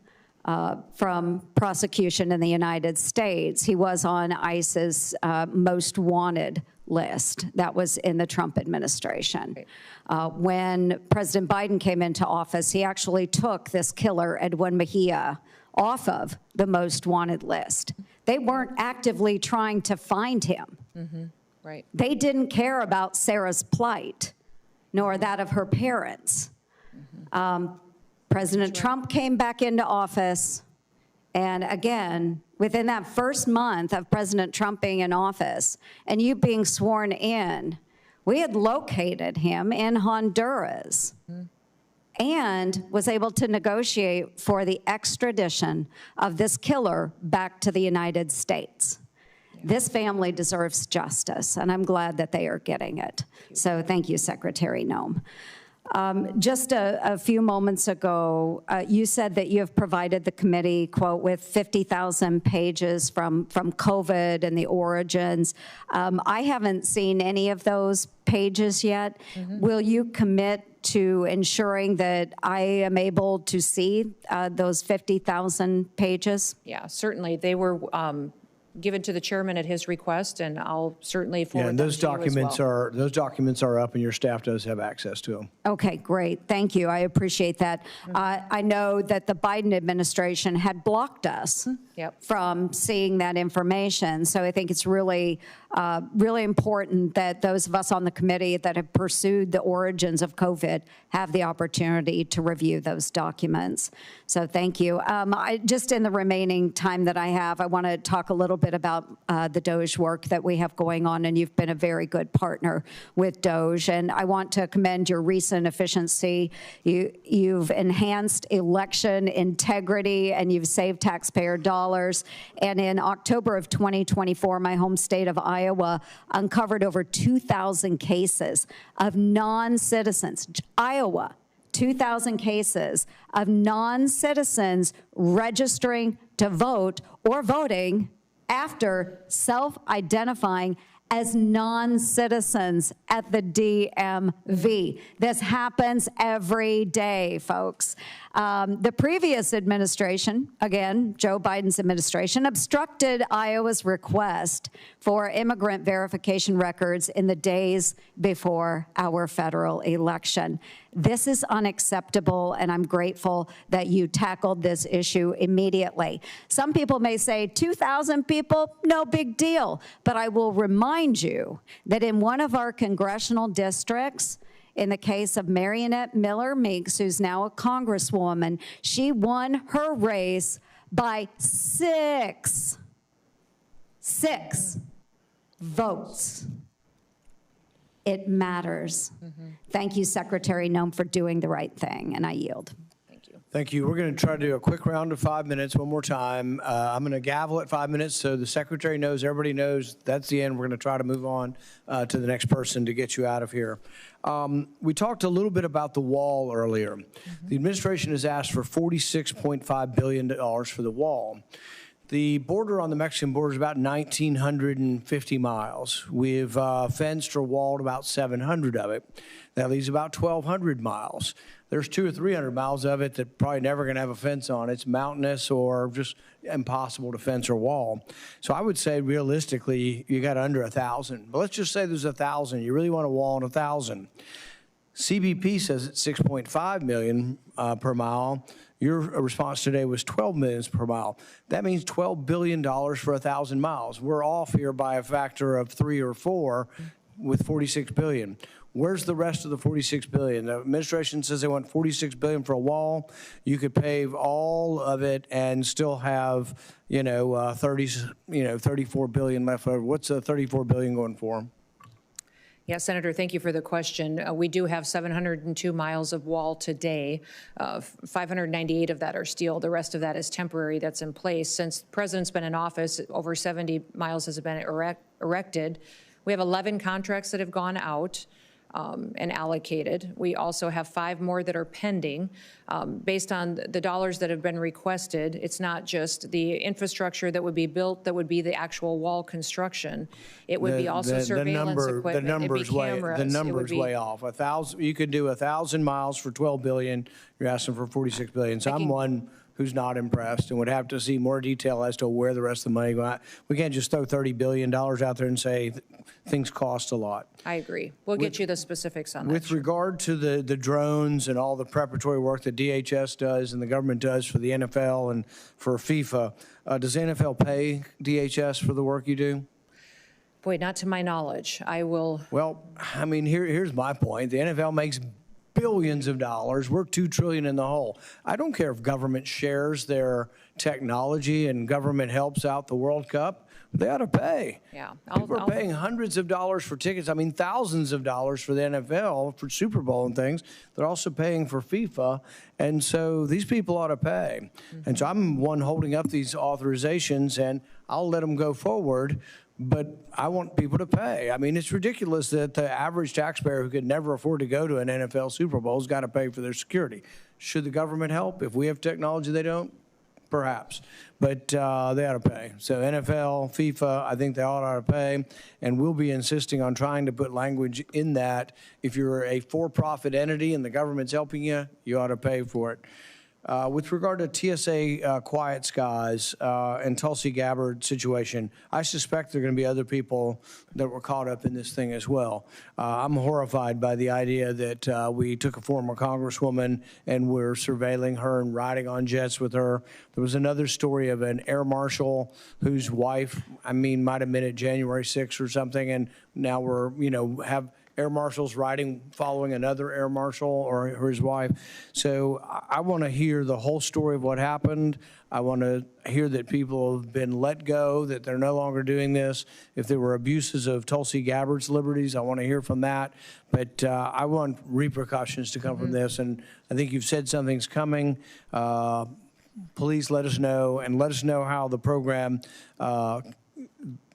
from prosecution in the United States, he was on ICE's most wanted list. That was in the Trump administration. When President Biden came into office, he actually took this killer, Edwin Mejia, off of the most wanted list. They weren't actively trying to find him. Right. They didn't care about Sarah's plight, nor that of her parents. President Trump came back into office, and again, within that first month of President Trump being in office and you being sworn in, we had located him in Honduras and was able to negotiate for the extradition of this killer back to the United States. This family deserves justice, and I'm glad that they are getting it. So thank you, Secretary Noem. Just a few moments ago, you said that you have provided the committee, quote, with 50,000 pages from COVID and the origins. I haven't seen any of those pages yet. Will you commit to ensuring that I am able to see those 50,000 pages? Yeah, certainly. They were given to the chairman at his request, and I'll certainly forward and them those to you as documents well. those documents are up, and your staff does have access to them. Okay, great. Thank you. I appreciate that. I know that the Biden administration had blocked us from seeing that information. So I think it's really, really important that those of us on the committee that have pursued the origins of COVID have the opportunity to review those documents. So thank you. Just in the remaining time that I have, I want to talk a little bit about the DOJ work that we have going on, and you've been a very good partner with DOJ. And I want to commend your recent efficiency. You've enhanced election integrity, and you've saved taxpayer dollars. And in October of 2024, my home state of Iowa uncovered over 2,000 cases of non-citizens. Iowa, 2,000 cases of non-citizens registering to vote or voting after self-identifying as non-citizens at the DMV. This happens every day, folks. The previous administration, again, Joe Biden's administration, obstructed Iowa's request for immigrant verification records in the days before our federal election. This is unacceptable, and I'm grateful that you tackled this issue immediately. Some people may say 2,000 people, no big deal, but I will remind you that in one of our congressional districts, in the case of Marionette Miller Meeks, who's now a congresswoman, she won her race by six votes. It matters. Thank you, Secretary Noem, for doing the right thing, and I yield. Thank you. We're going to try to do a quick round of 5 minutes one more time. I'm going to gavel at 5 minutes so the secretary knows, everybody knows that's the end. We're going to try to move on to the next person to get you out of here. We talked a little bit about the wall earlier. The administration has asked for $46.5 billion for the wall. The border on the Mexican border is about 1,950 miles. We've fenced or walled about 700 of it. That leaves about 1,200 miles. There's 200 or 300 miles of it that probably never going to have a fence on. It's mountainous or just impossible to fence or wall. So I would say realistically, you got under 1,000. But let's just say there's 1,000. You really want to wall on 1,000. CBP says it's 6.5 million per mile. Your response today was 12 millions per mile. That means $12 billion for 1,000 miles. We're off here by a factor of 3 or 4 with 46 billion. Where's the rest of the 46 billion? The administration says they want 46 billion for a wall. You could pave all of it and still have, 34 billion left over. What's the 34 billion going for? Yeah, Senator, thank you for the question. We do have 702 miles of wall today. 598 of that are steel. The rest of that is temporary that's in place. Since the president's been in office, over 70 miles has been erected. We have 11 contracts that have gone out and allocated. We also have 5 more that are pending. Based on the dollars that have been requested, it's not just the infrastructure that would be built that would be the actual wall construction. It would be also surveillance equipment. It'd be cameras. The number's way off. 1,000. You could do 1,000 miles for 12 billion. You're asking for 46 billion. So I'm one who's not impressed and would have to see more detail as to where the rest of the money goes. We can't just throw $30 billion out there and say things cost a lot. I agree. We'll get you the specifics on that. With regard to the drones and all the preparatory work that DHS does and the government does for the NFL and for FIFA, does the NFL pay DHS for the work you do? Boy, not to my knowledge. I will. Well, I mean, here's my point. The NFL makes billions of dollars. We're $2 trillion in the hole. I don't care if government shares their technology and government helps out the World Cup. They ought to pay. Yeah. People are paying hundreds of dollars for tickets. I mean, thousands of dollars for the NFL, for Super Bowl and things. They're also paying for FIFA. And so these people ought to pay. And so I'm one holding up these authorizations, and I'll let them go forward. But I want people to pay. I mean, it's ridiculous that the average taxpayer who could never afford to go to an NFL Super Bowl has got to pay for their security. Should the government help? If we have technology they don't? Perhaps. But they ought to pay. So NFL, FIFA, I think they all ought to pay. And we'll be insisting on trying to put language in that. If you're a for-profit entity and the government's helping you, you ought to pay for it. With regard to TSA Quiet Skies and Tulsi Gabbard situation, I suspect there are going to be other people that were caught up in this thing as well. I'm horrified by the idea that we took a former congresswoman and we're surveilling her and riding on jets with her. There was another story of an air marshal whose wife, might have been at January 6th or something, and now we're, have air marshals following another air marshal or his wife. So I want to hear the whole story of what happened. I want to hear that people have been let go, that they're no longer doing this. If there were abuses of Tulsi Gabbard's liberties, I want to hear from that. But I want repercussions to come from this. And I think you've said something's coming. Please let us know, and let us know how the program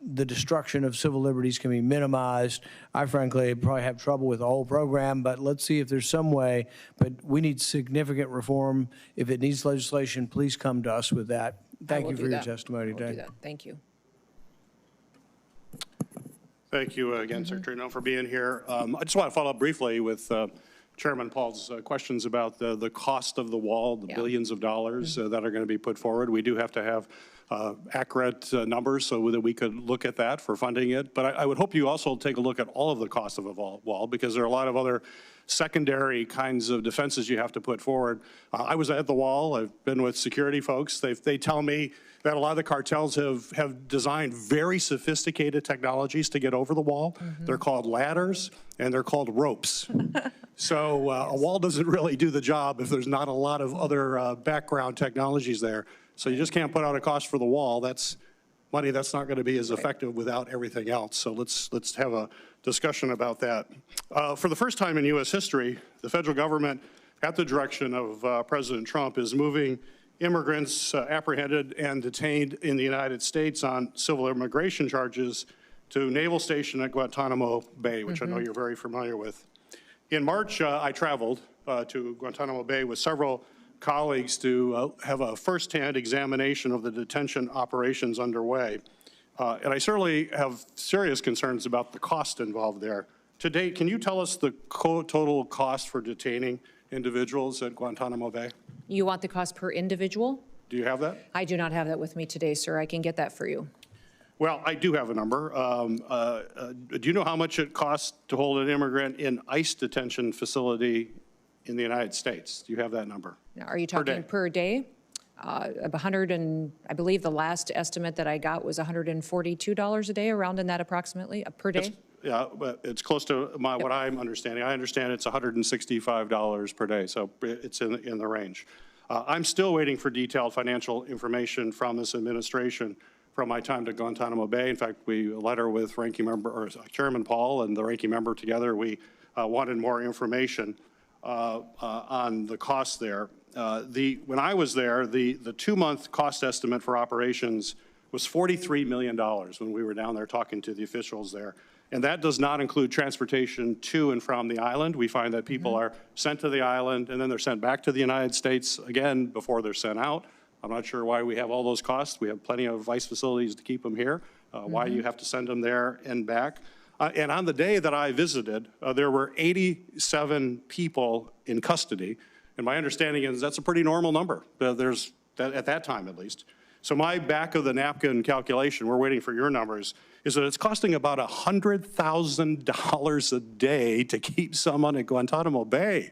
the destruction of civil liberties can be minimized. I frankly probably have trouble with the whole program, but let's see if there's some way. But we need significant reform. If it needs legislation, please come to us with that. Thank you for your testimony today. Thank you. Thank you again, Secretary Noem, for being here. I just want to follow up briefly with Chairman Paul's questions about the cost of the wall, the billions of dollars that are going to be put forward. We do have to have accurate numbers so that we could look at that for funding it. But I would hope you also take a look at all of the cost of a wall, because there are a lot of other secondary kinds of defenses you have to put forward. I was at the wall. I've been with security folks. They tell me that a lot of the cartels have designed very sophisticated technologies to get over the wall. They're called ladders and they're called ropes. So a wall doesn't really do the job if there's not a lot of other background technologies there. So you just can't put out a cost for the wall. That's money that's not going to be as effective without everything else. So let's have a discussion about that. For the first time in U.S. history, the federal government, at the direction of President Trump, is moving immigrants apprehended and detained in the United States on civil immigration charges to Naval Station at Guantanamo Bay, which I know you're very familiar with. In March, I traveled to Guantanamo Bay with several colleagues to have a firsthand examination of the detention operations underway. And I certainly have serious concerns about the cost involved there. To date, can you tell us the total cost for detaining individuals at Guantanamo Bay? You want the cost per individual? Do you have that? I do not have that with me today, sir. I can get that for you. Well, I do have a number. Do you know how much it costs to hold an immigrant in ICE detention facility in the United States? Do you have that number? Now, are you talking per day? 100 and I believe the last estimate that I got was $142 a day, around in that approximately, per day? Yeah, but it's close to what I'm understanding. I understand it's $165 per day, so it's in the range. I'm still waiting for detailed financial information from this administration from my time to Guantanamo Bay. In fact, a letter with Ranking Member, or Chairman Paul and the Ranking Member together, we wanted more information on the costs there. When I was there, the 2-month cost estimate for operations was $43 million when we were down there talking to the officials there. And that does not include transportation to and from the island. We find that people are sent to the island and then they're sent back to the United States again before they're sent out. I'm not sure why we have all those costs. We have plenty of ICE facilities to keep them here. Why you have to send them there and back. And on the day that I visited, there were 87 people in custody. And my understanding is that's a pretty normal number. At that time, at least. So my back of the napkin calculation, we're waiting for your numbers, is that it's costing about $100,000 a day to keep someone at Guantanamo Bay.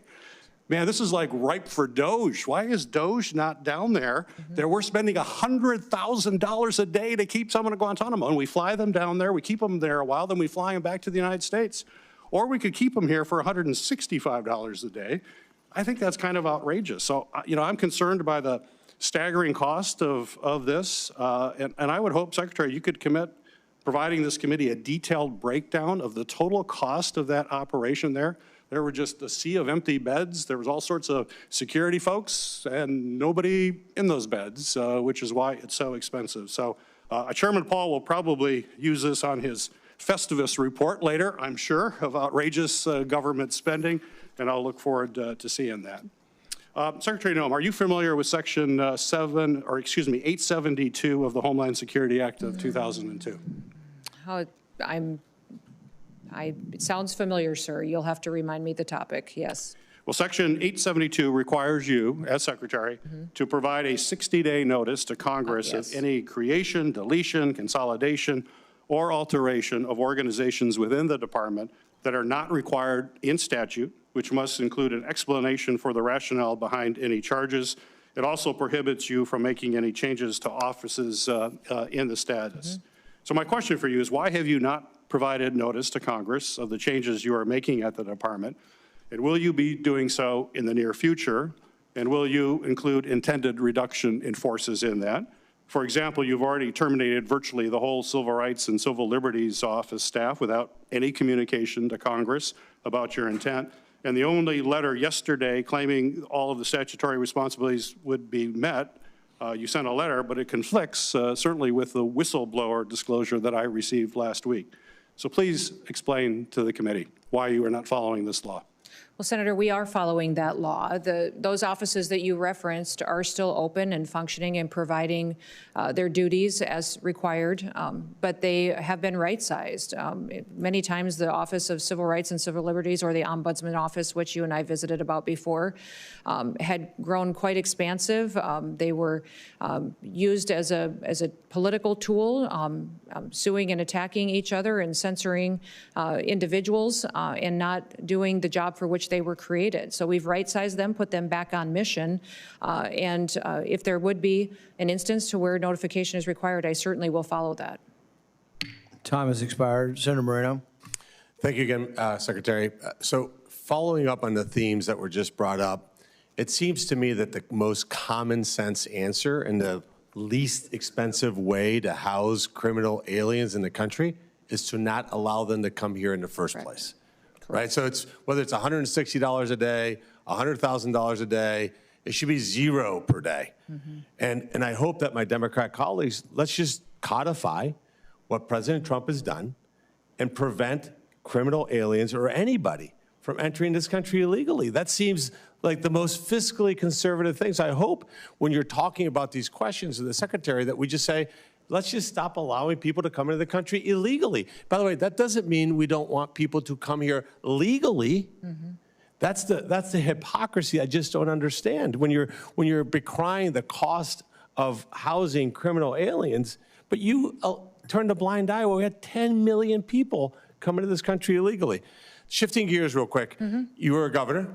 Man, this is like ripe for Doge. Why is Doge not down there? We're spending $100,000 a day to keep someone at Guantanamo, and we fly them down there, we keep them there a while, then we fly them back to the United States. Or we could keep them here for $165 a day. I think that's kind of outrageous. So, I'm concerned by the staggering cost of this, and I would hope, Secretary, you could commit providing this committee a detailed breakdown of the total cost of that operation there. There were just a sea of empty beds. There was all sorts of security folks and nobody in those beds, which is why it's so expensive. So Chairman Paul will probably use this on his Festivus report later, I'm sure, of outrageous government spending, and I'll look forward to seeing that. Secretary Noem, are you familiar with Section 872 of the Homeland Security Act of 2002? It sounds familiar, sir. You'll have to remind me the topic, yes. Well, Section 872 requires you, as Secretary, to provide a 60-day notice to Congress of any creation, deletion, consolidation, or alteration of organizations within the department that are not required in statute, which must include an explanation for the rationale behind any charges. It also prohibits you from making any changes to offices in the status. So my question for you is, why have you not provided notice to Congress of the changes you are making at the department? And will you be doing so in the near future? And will you include intended reduction in forces in that? For example, you've already terminated virtually the whole Civil Rights and Civil Liberties Office staff without any communication to Congress about your intent. And the only letter yesterday claiming all of the statutory responsibilities would be met, you sent a letter, but it conflicts certainly with the whistleblower disclosure that I received last week. So please explain to the committee why you are not following this law. Well, Senator, we are following that law. Those offices that you referenced are still open and functioning and providing their duties as required, but they have been right-sized. Many times the Office of Civil Rights and Civil Liberties, or the Ombudsman Office, which you and I visited about before, had grown quite expansive. They were used as a political tool, suing and attacking each other and censoring individuals and not doing the job for which they were created. So we've right-sized them, put them back on mission, and if there would be an instance to where notification is required, I certainly will follow that. Time has expired. Senator Moreno. Thank you again, Secretary. So following up on the themes that were just brought up, it seems to me that the most common sense answer and the least expensive way to house criminal aliens in the country is to not allow them to come here in the first place. Right? So it's whether it's $160 a day, $100,000 a day, it should be $0 per day. And I hope that my Democrat colleagues, let's just codify what President Trump has done and prevent criminal aliens or anybody from entering this country illegally. That seems like the most fiscally conservative thing. So I hope when you're talking about these questions to the Secretary that we just say, let's just stop allowing people to come into the country illegally. By the way, that doesn't mean we don't want people to come here legally. Mm-hmm. That's the hypocrisy I just don't understand. When you're decrying the cost of housing criminal aliens, but you turned a blind eye when we had 10 million people come into this country illegally. Shifting gears real quick, you were a governor.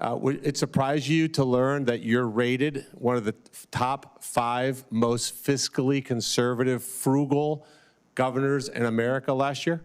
Would it surprise you to learn that you're rated one of the top 5 most fiscally conservative, frugal governors in America last year?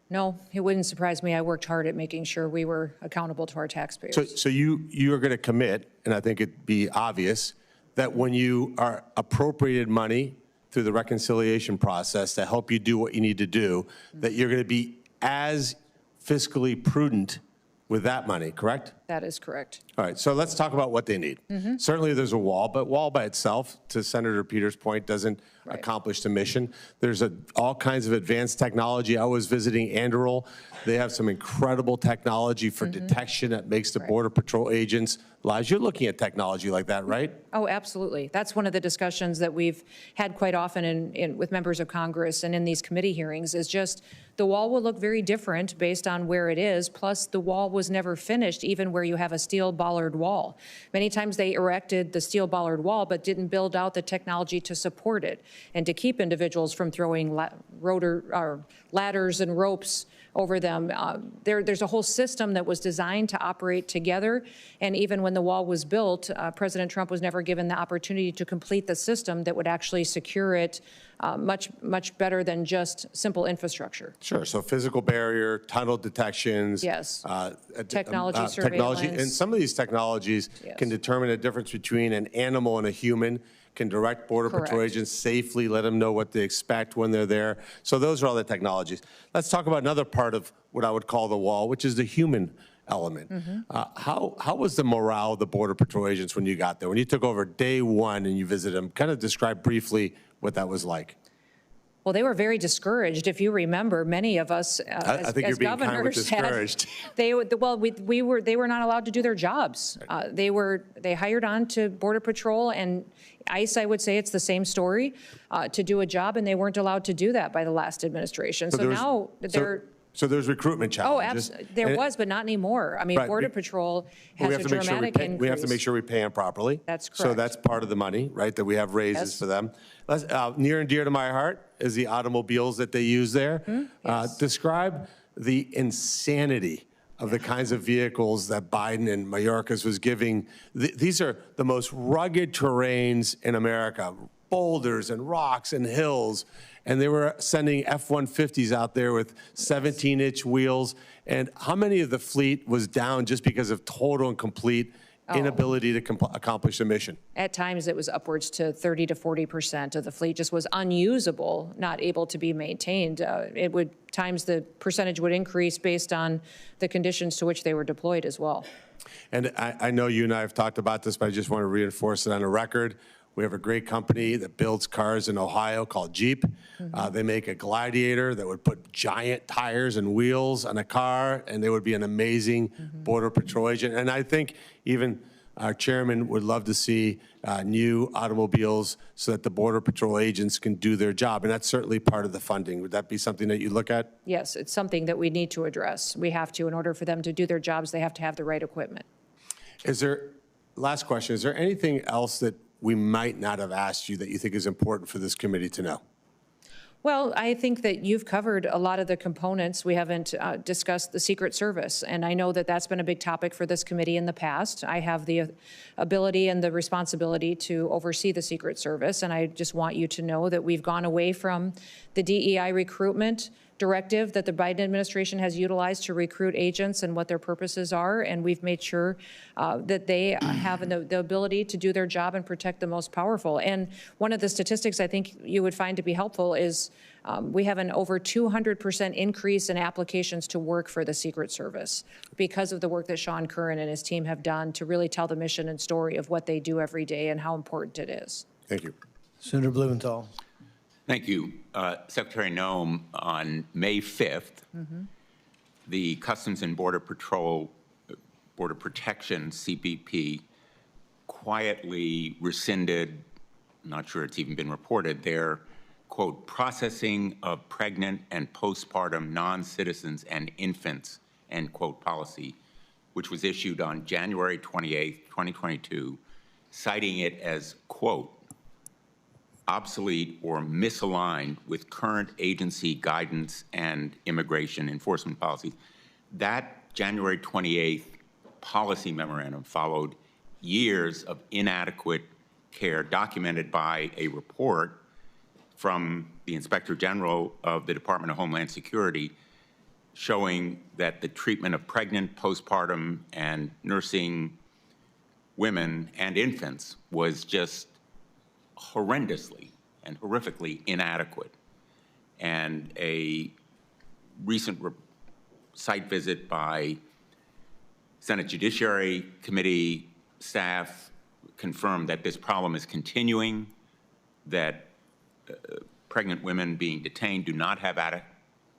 No, it wouldn't surprise me. I worked hard at making sure we were accountable to our taxpayers. So you are going to commit, and I think it'd be obvious, that when you are appropriated money through the reconciliation process to help you do what you need to do, that you're going to be as fiscally prudent with that money, correct? That is correct. All right, so let's talk about what they need. Certainly there's a wall, but wall by itself, to Senator Peters' point, doesn't accomplish the mission. There's all kinds of advanced technology. I was visiting Anderle. They have some incredible technology for detection that makes the Border Patrol agents' lives. You're looking at technology like that, right? Oh, absolutely. That's one of the discussions that we've had quite often with members of Congress and in these committee hearings, is just the wall will look very different based on where it is. Plus, the wall was never finished, even where you have a steel bollard wall. Many times they erected the steel bollard wall, but didn't build out the technology to support it and to keep individuals from throwing ladders and ropes over them. There's a whole system that was designed to operate together. And even when the wall was built, President Trump was never given the opportunity to complete the system that would actually secure it much better than just simple infrastructure. Sure. So physical barrier, tunnel detections. Yes. Technology surveillance. And some of these technologies can determine the difference between an animal and a human, can direct Border Patrol agents safely, let them know what they expect when they're there. So those are all the technologies. Let's talk about another part of what I would call the wall, which is the human element. How was the morale of the Border Patrol agents when you got there? When you took over day one and you visited them, kind of describe briefly what that was like. Well, they were very discouraged. If you remember, many of us I think you're being kind of discouraged. They were not allowed to do their jobs. They hired on to Border Patrol and ICE. I would say it's the same story, to do a job, and they weren't allowed to do that by the last administration. So now they're. So there's recruitment challenges. Oh, there was, but not anymore. I mean, Border Patrol has a dramatic increase. We have to make sure we pay them properly. That's correct. So that's part of the money, right, that we have raises for them. Near and dear to my heart is the automobiles that they use there. Describe the insanity of the kinds of vehicles that Biden and Mayorkas was giving. These are the most rugged terrains in America, boulders and rocks and hills. And they were sending F-150s out there with 17-inch wheels. And how many of the fleet was down just because of total and complete inability to accomplish the mission? At times, it was upwards to 30 to 40% of the fleet just was unusable, not able to be maintained. Times the percentage would increase based on the conditions to which they were deployed as well. And I know you and I have talked about this, but I just want to reinforce it on the record. We have a great company that builds cars in Ohio called Jeep. They make a Gladiator that would put giant tires and wheels on a car, and they would be an amazing Border Patrol agent. And I think even our chairman would love to see new automobiles so that the Border Patrol agents can do their job. And that's certainly part of the funding. Would that be something that you look at? Yes, it's something that we need to address. We have to. In order for them to do their jobs, they have to have the right equipment. Last question, is there anything else that we might not have asked you that you think is important for this committee to know? Well, I think that you've covered a lot of the components. We haven't discussed the Secret Service, and I know that that's been a big topic for this committee in the past. I have the ability and the responsibility to oversee the Secret Service, and I just want you to know that we've gone away from the DEI recruitment directive that the Biden administration has utilized to recruit agents and what their purposes are, and we've made sure that they have the ability to do their job and protect the most powerful. And one of the statistics I think you would find to be helpful is we have an over 200% increase in applications to work for the Secret Service because of the work that Sean Curran and his team have done to really tell the mission and story of what they do every day and how important it is. Thank you. Senator Blumenthal. Thank you. Secretary Noem, on May 5th, the Customs and Border Patrol, Border Protection, CBP, quietly rescinded, I'm not sure it's even been reported, their, quote, processing of pregnant and postpartum non-citizens and infants, end quote, policy, which was issued on January 28, 2022, citing it as, quote, obsolete or misaligned with current agency guidance and immigration enforcement policies. That January 28th policy memorandum followed years of inadequate care documented by a report from the Inspector General of the Department of Homeland Security showing that the treatment of pregnant, postpartum, and nursing women and infants was just horrendously and horrifically inadequate. And a recent site visit by Senate Judiciary Committee staff confirmed that this problem is continuing, that pregnant women being detained do not have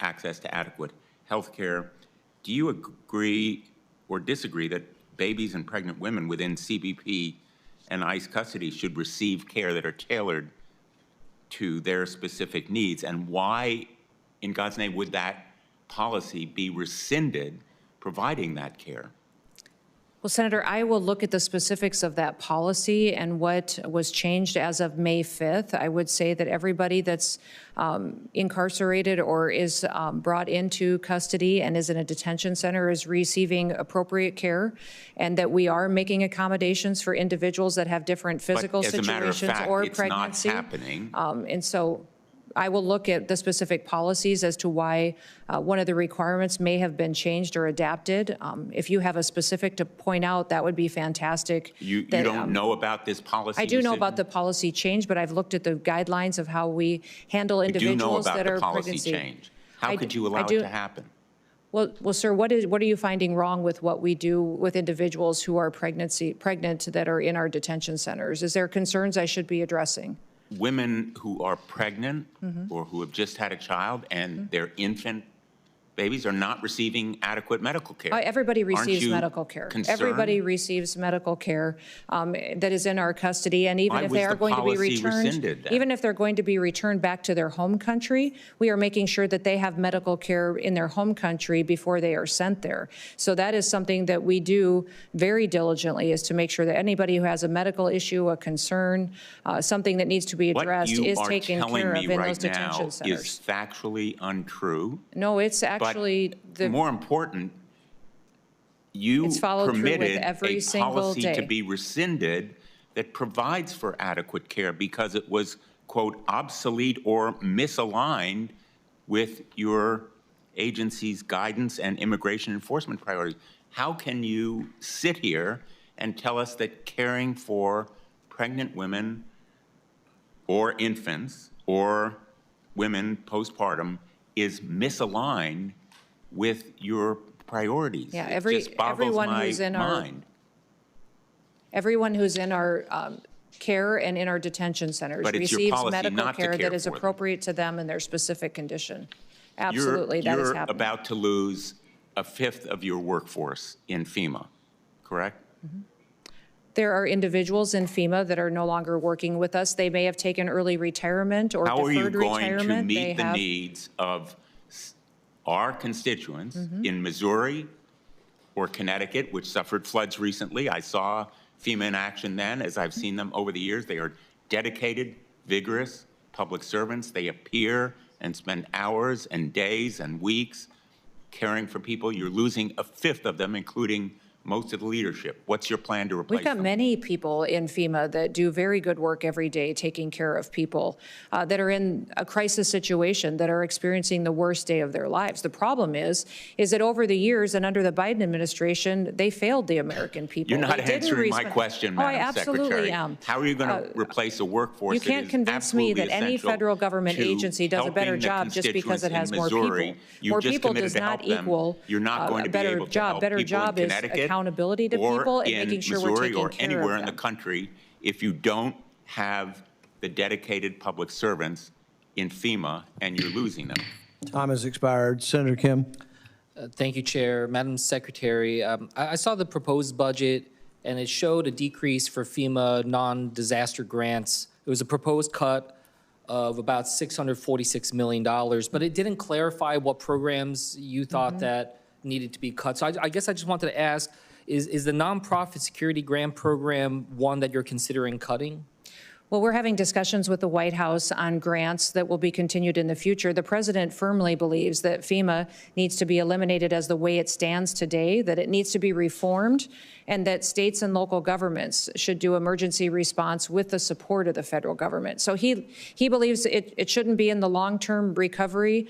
access to adequate health care. Do you agree or disagree that babies and pregnant women within CBP and ICE custody should receive care that are tailored to their specific needs? And why, in God's name, would that policy be rescinded providing that care? Well, Senator, I will look at the specifics of that policy and what was changed as of May 5th. I would say that everybody that's incarcerated or is brought into custody and is in a detention center is receiving appropriate care, and that we are making accommodations for individuals that have different physical situations or pregnancy. It's not happening. And so I will look at the specific policies as to why one of the requirements may have been changed or adapted. If you have a specific to point out, that would be fantastic. You don't know about this policy? I do know about the policy change, but I've looked at the guidelines of how we handle individuals that are pregnancy. You do know about the policy change. How could you allow it to happen? Well, sir, what are you finding wrong with what we do with individuals who are pregnant that are in our detention centers? Is there concerns I should be addressing? Women who are pregnant or who have just had a child and their infant babies are not receiving adequate medical care. Everybody receives medical care. Concerned? Everybody receives medical care that is in our custody, and even if they are going to be returned, even if they're going to be returned back to their home country, we are making sure that they have medical care in their home country before they are sent there. So that is something that we do very diligently, is to make sure that anybody who has a medical issue, a concern, something that needs to be addressed is taken care of in those detention centers. What you are telling me right now is factually untrue. No, it's actually But more important, you permitted a policy to be rescinded that provides for adequate care because it was, quote, obsolete or misaligned with your agency's guidance and immigration enforcement priorities. How can you sit here and tell us that caring for pregnant women or infants or women postpartum is misaligned with your priorities? Yeah, everyone who's in our care and in our detention centers receives medical care that is appropriate to them and their specific condition. Absolutely, that is happening. You're about to lose a fifth of your workforce in FEMA, correct? There are individuals in FEMA that are no longer working with us. They may have taken early retirement or deferred retirement. How are you going to meet the needs of our constituents in Missouri or Connecticut, which suffered floods recently? I saw FEMA in action then, as I've seen them over the years. They are dedicated, vigorous public servants. They appear and spend hours and days and weeks caring for people. You're losing a fifth of them, including most of the leadership. What's your plan to replace We've got them? many people in FEMA that do very good work every day taking care of people that are in a crisis situation, that are experiencing the worst day of their lives. The problem is that over the years and under the Biden administration, they failed the American people. You're not answering my question, Madam I absolutely Secretary. am. How are you going to replace a workforce You can't convince me that any federal government agency does a better job just because it has more people. More people does not equal a better job. Better job is accountability to people and making sure we're taking care of them. Or anywhere in the country, if you don't have the dedicated public servants in FEMA and you're losing them. Time has expired. Senator Kim. Thank you, Chair. Madam Secretary, I saw the proposed budget, and it showed a decrease for FEMA non-disaster grants. It was a proposed cut of about $646 million, but it didn't clarify what programs you thought that needed to be cut. So I guess I just wanted to ask, is the nonprofit security grant program one that you're considering cutting? Well, we're having discussions with the White House on grants that will be continued in the future. The president firmly believes that FEMA needs to be eliminated as the way it stands today, that it needs to be reformed, and that states and local governments should do emergency response with the support of the federal government. So he believes it shouldn't be in the long-term recovery,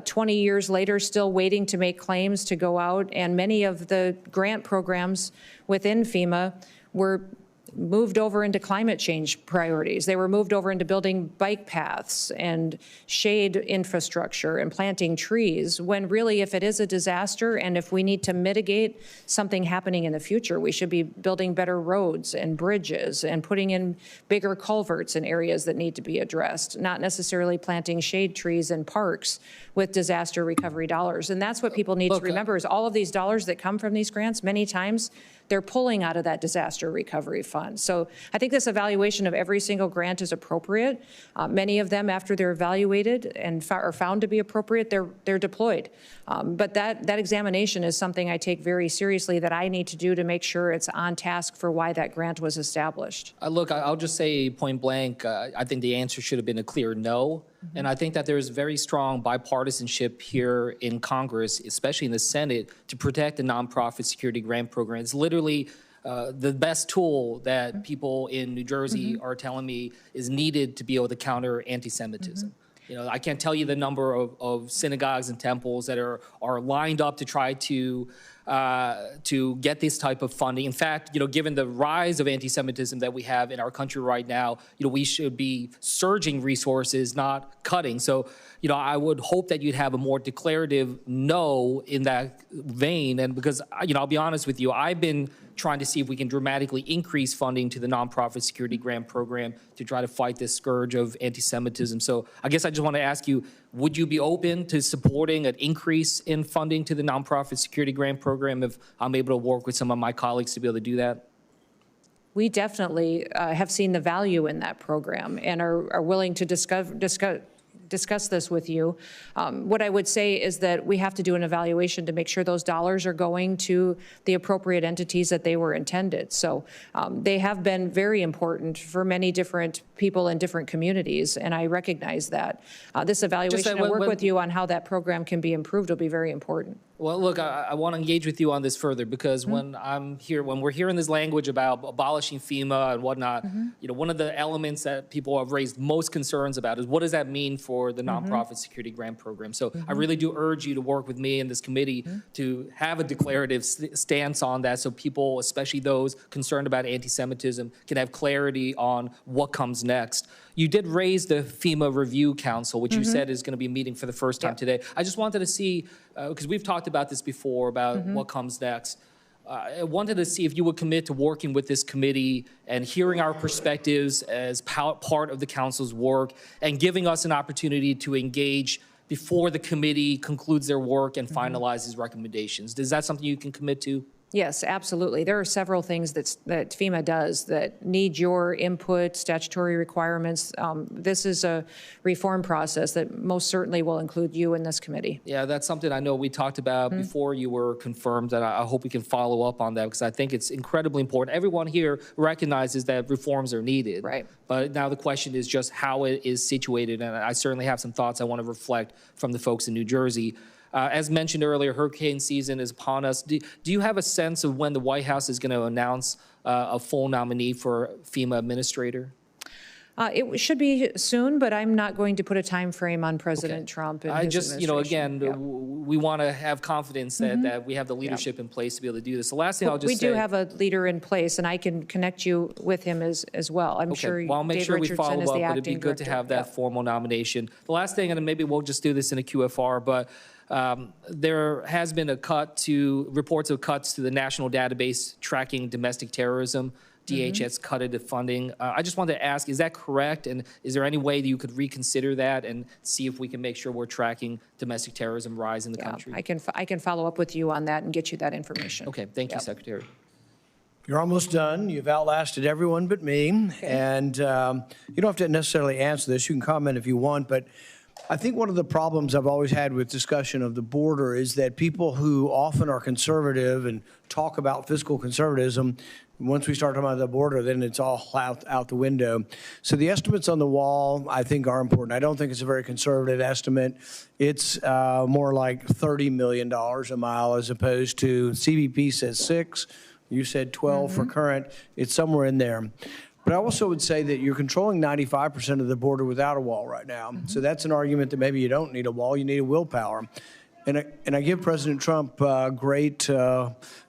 20 years later, still waiting to make claims to go out. And many of the grant programs within FEMA were moved over into climate change priorities. They were moved over into building bike paths and shade infrastructure and planting trees, when really, if it is a disaster and if we need to mitigate something happening in the future, we should be building better roads and bridges and putting in bigger culverts in areas that need to be addressed, not necessarily planting shade trees in parks with disaster recovery dollars. And that's what people need to remember, is all of these dollars that come from these grants, many times they're pulling out of that disaster recovery fund. So I think this evaluation of every single grant is appropriate. Many of them, after they're evaluated and are found to be appropriate, they're deployed. But that examination is something I take very seriously, that I need to do to make sure it's on task for why that grant was established. Look, I'll just say point blank, I think the answer should have been a clear no. And I think that there's very strong bipartisanship here in Congress, especially in the Senate, to protect the nonprofit security grant program. It's literally the best tool that people in New Jersey are telling me is needed to be able to counter anti-Semitism. You know, I can't tell you the number of synagogues and temples that are lined up to try to get this type of funding. In fact, you know, given the rise of anti-Semitism that we have in our country right now, you know, we should be surging resources, not cutting. So, you know, I would hope that you'd have a more declarative no in that vein. And because, you know, I'll be honest with you, I've been trying to see if we can dramatically increase funding to the nonprofit security grant program to try to fight this scourge of anti-Semitism. So I guess I just want to ask you, would you be open to supporting an increase in funding to the nonprofit security grant program if I'm able to work with some of my colleagues to be able to do that? We definitely have seen the value in that program and are willing to discuss this with you. What I would say is that we have to do an evaluation to make sure those dollars are going to the appropriate entities that they were intended. So they have been very important for many different people in different communities, and I recognize that. This evaluation and work with you on how that program can be improved will be very important. Well, look, I want to engage with you on this further, because when we're hearing this language about abolishing FEMA and whatnot, you know, one of the elements that people have raised most concerns about is what does that mean for the nonprofit security grant program. So I really do urge you to work with me and this committee to have a declarative stance on that, so people, especially those concerned about anti-Semitism, can have clarity on what comes next. You did raise the FEMA Review Council, which you said is going to be meeting for the first time today. I just wanted to see, because we've talked about this before, about what comes next. I wanted to see if you would commit to working with this committee and hearing our perspectives as part of the council's work and giving us an opportunity to engage before the committee concludes their work and finalizes recommendations. Is that something you can commit to? Yes, absolutely. There are several things that FEMA does that need your input, statutory requirements. This is a reform process that most certainly will include you in this committee. Yeah, that's something I know we talked about before you were confirmed, and I hope we can follow up on that, because I think it's incredibly important. Everyone here recognizes that reforms are needed. Right. But now the question is just how it is situated, and I certainly have some thoughts I want to reflect from the folks in New Jersey. As mentioned earlier, hurricane season is upon us. Do you have a sense of when the White House is going to announce a full nominee for FEMA administrator? It should be soon, but I'm not going to put a time frame on President Trump and his just, you know, again, administration. we want to have confidence that we have the leadership in place to be able to do this. The last thing I'll just say. We do have a leader in place, and I can connect you with him as well. I'm sure well, I'll make Dave sure we Richardson follow is up, the but it'd acting be good to have that formal nomination. The last thing, and maybe we'll just do this in a QFR, but there has been reports of cuts to the national database tracking domestic terrorism. DHS cutted the funding. I just wanted to ask, is that correct? And is there any way that you could reconsider that and see if we can make sure we're tracking domestic terrorism rise in the country? I can follow up with you on that and get you that information. Okay, thank you, Secretary. You're almost done. You've outlasted everyone but me. Okay. And you don't have to necessarily answer this. You can comment if you want, but I think one of the problems I've always had with discussion of the border is that people who often are conservative and talk about fiscal conservatism, once we start talking about the border, then it's all out the window. So the estimates on the wall, I think, are important. I don't think it's a very conservative estimate. It's more like $30 million a mile as opposed to CBP says 6. You said 12 for current. It's somewhere in there. But I also would say that you're controlling 95% of the border without a wall right now. So that's an argument that maybe you don't need a wall, you need a willpower. And I give President Trump great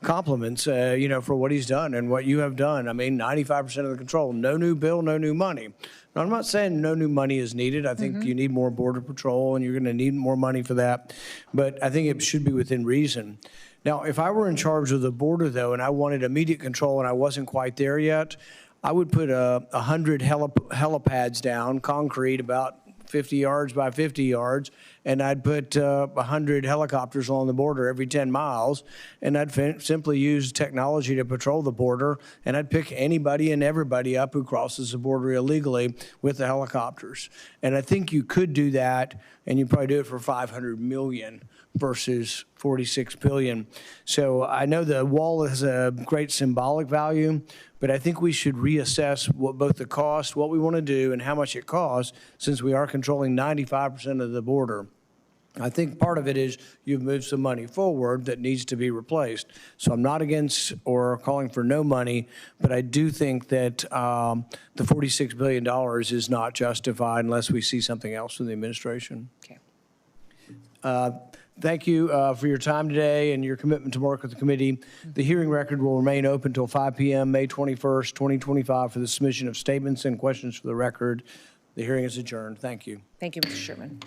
compliments, you know, for what he's done and what you have done. I mean, 95% of the control, no new bill, no new money. Now, I'm not saying no new money is needed. I think you need more border patrol and you're going to need more money for that. But I think it should be within reason. Now, if I were in charge of the border, though, and I wanted immediate control and I wasn't quite there yet, I would put 100 helipads down, concrete, about 50 yards by 50 yards, and I'd put 100 helicopters along the border every 10 miles, and I'd simply use technology to patrol the border, and I'd pick anybody and everybody up who crosses the border illegally with the helicopters. And I think you could do that, and you'd probably do it for $500 million versus $46 billion. So I know the wall has a great symbolic value, but I think we should reassess what both the cost, what we want to do, and how much it costs, since we are controlling 95% of the border. I think part of it is you've moved some money forward that needs to be replaced. So I'm not against or calling for no money, but I do think that the $46 billion is not justified unless we see something else from the administration. Okay. Thank you for your time today and your commitment to work with the committee. The hearing record will remain open until 5 p.m. May 21st, 2025 for the submission of statements and questions for the record. The hearing is adjourned. Thank you. Thank you, Mr. Sherman.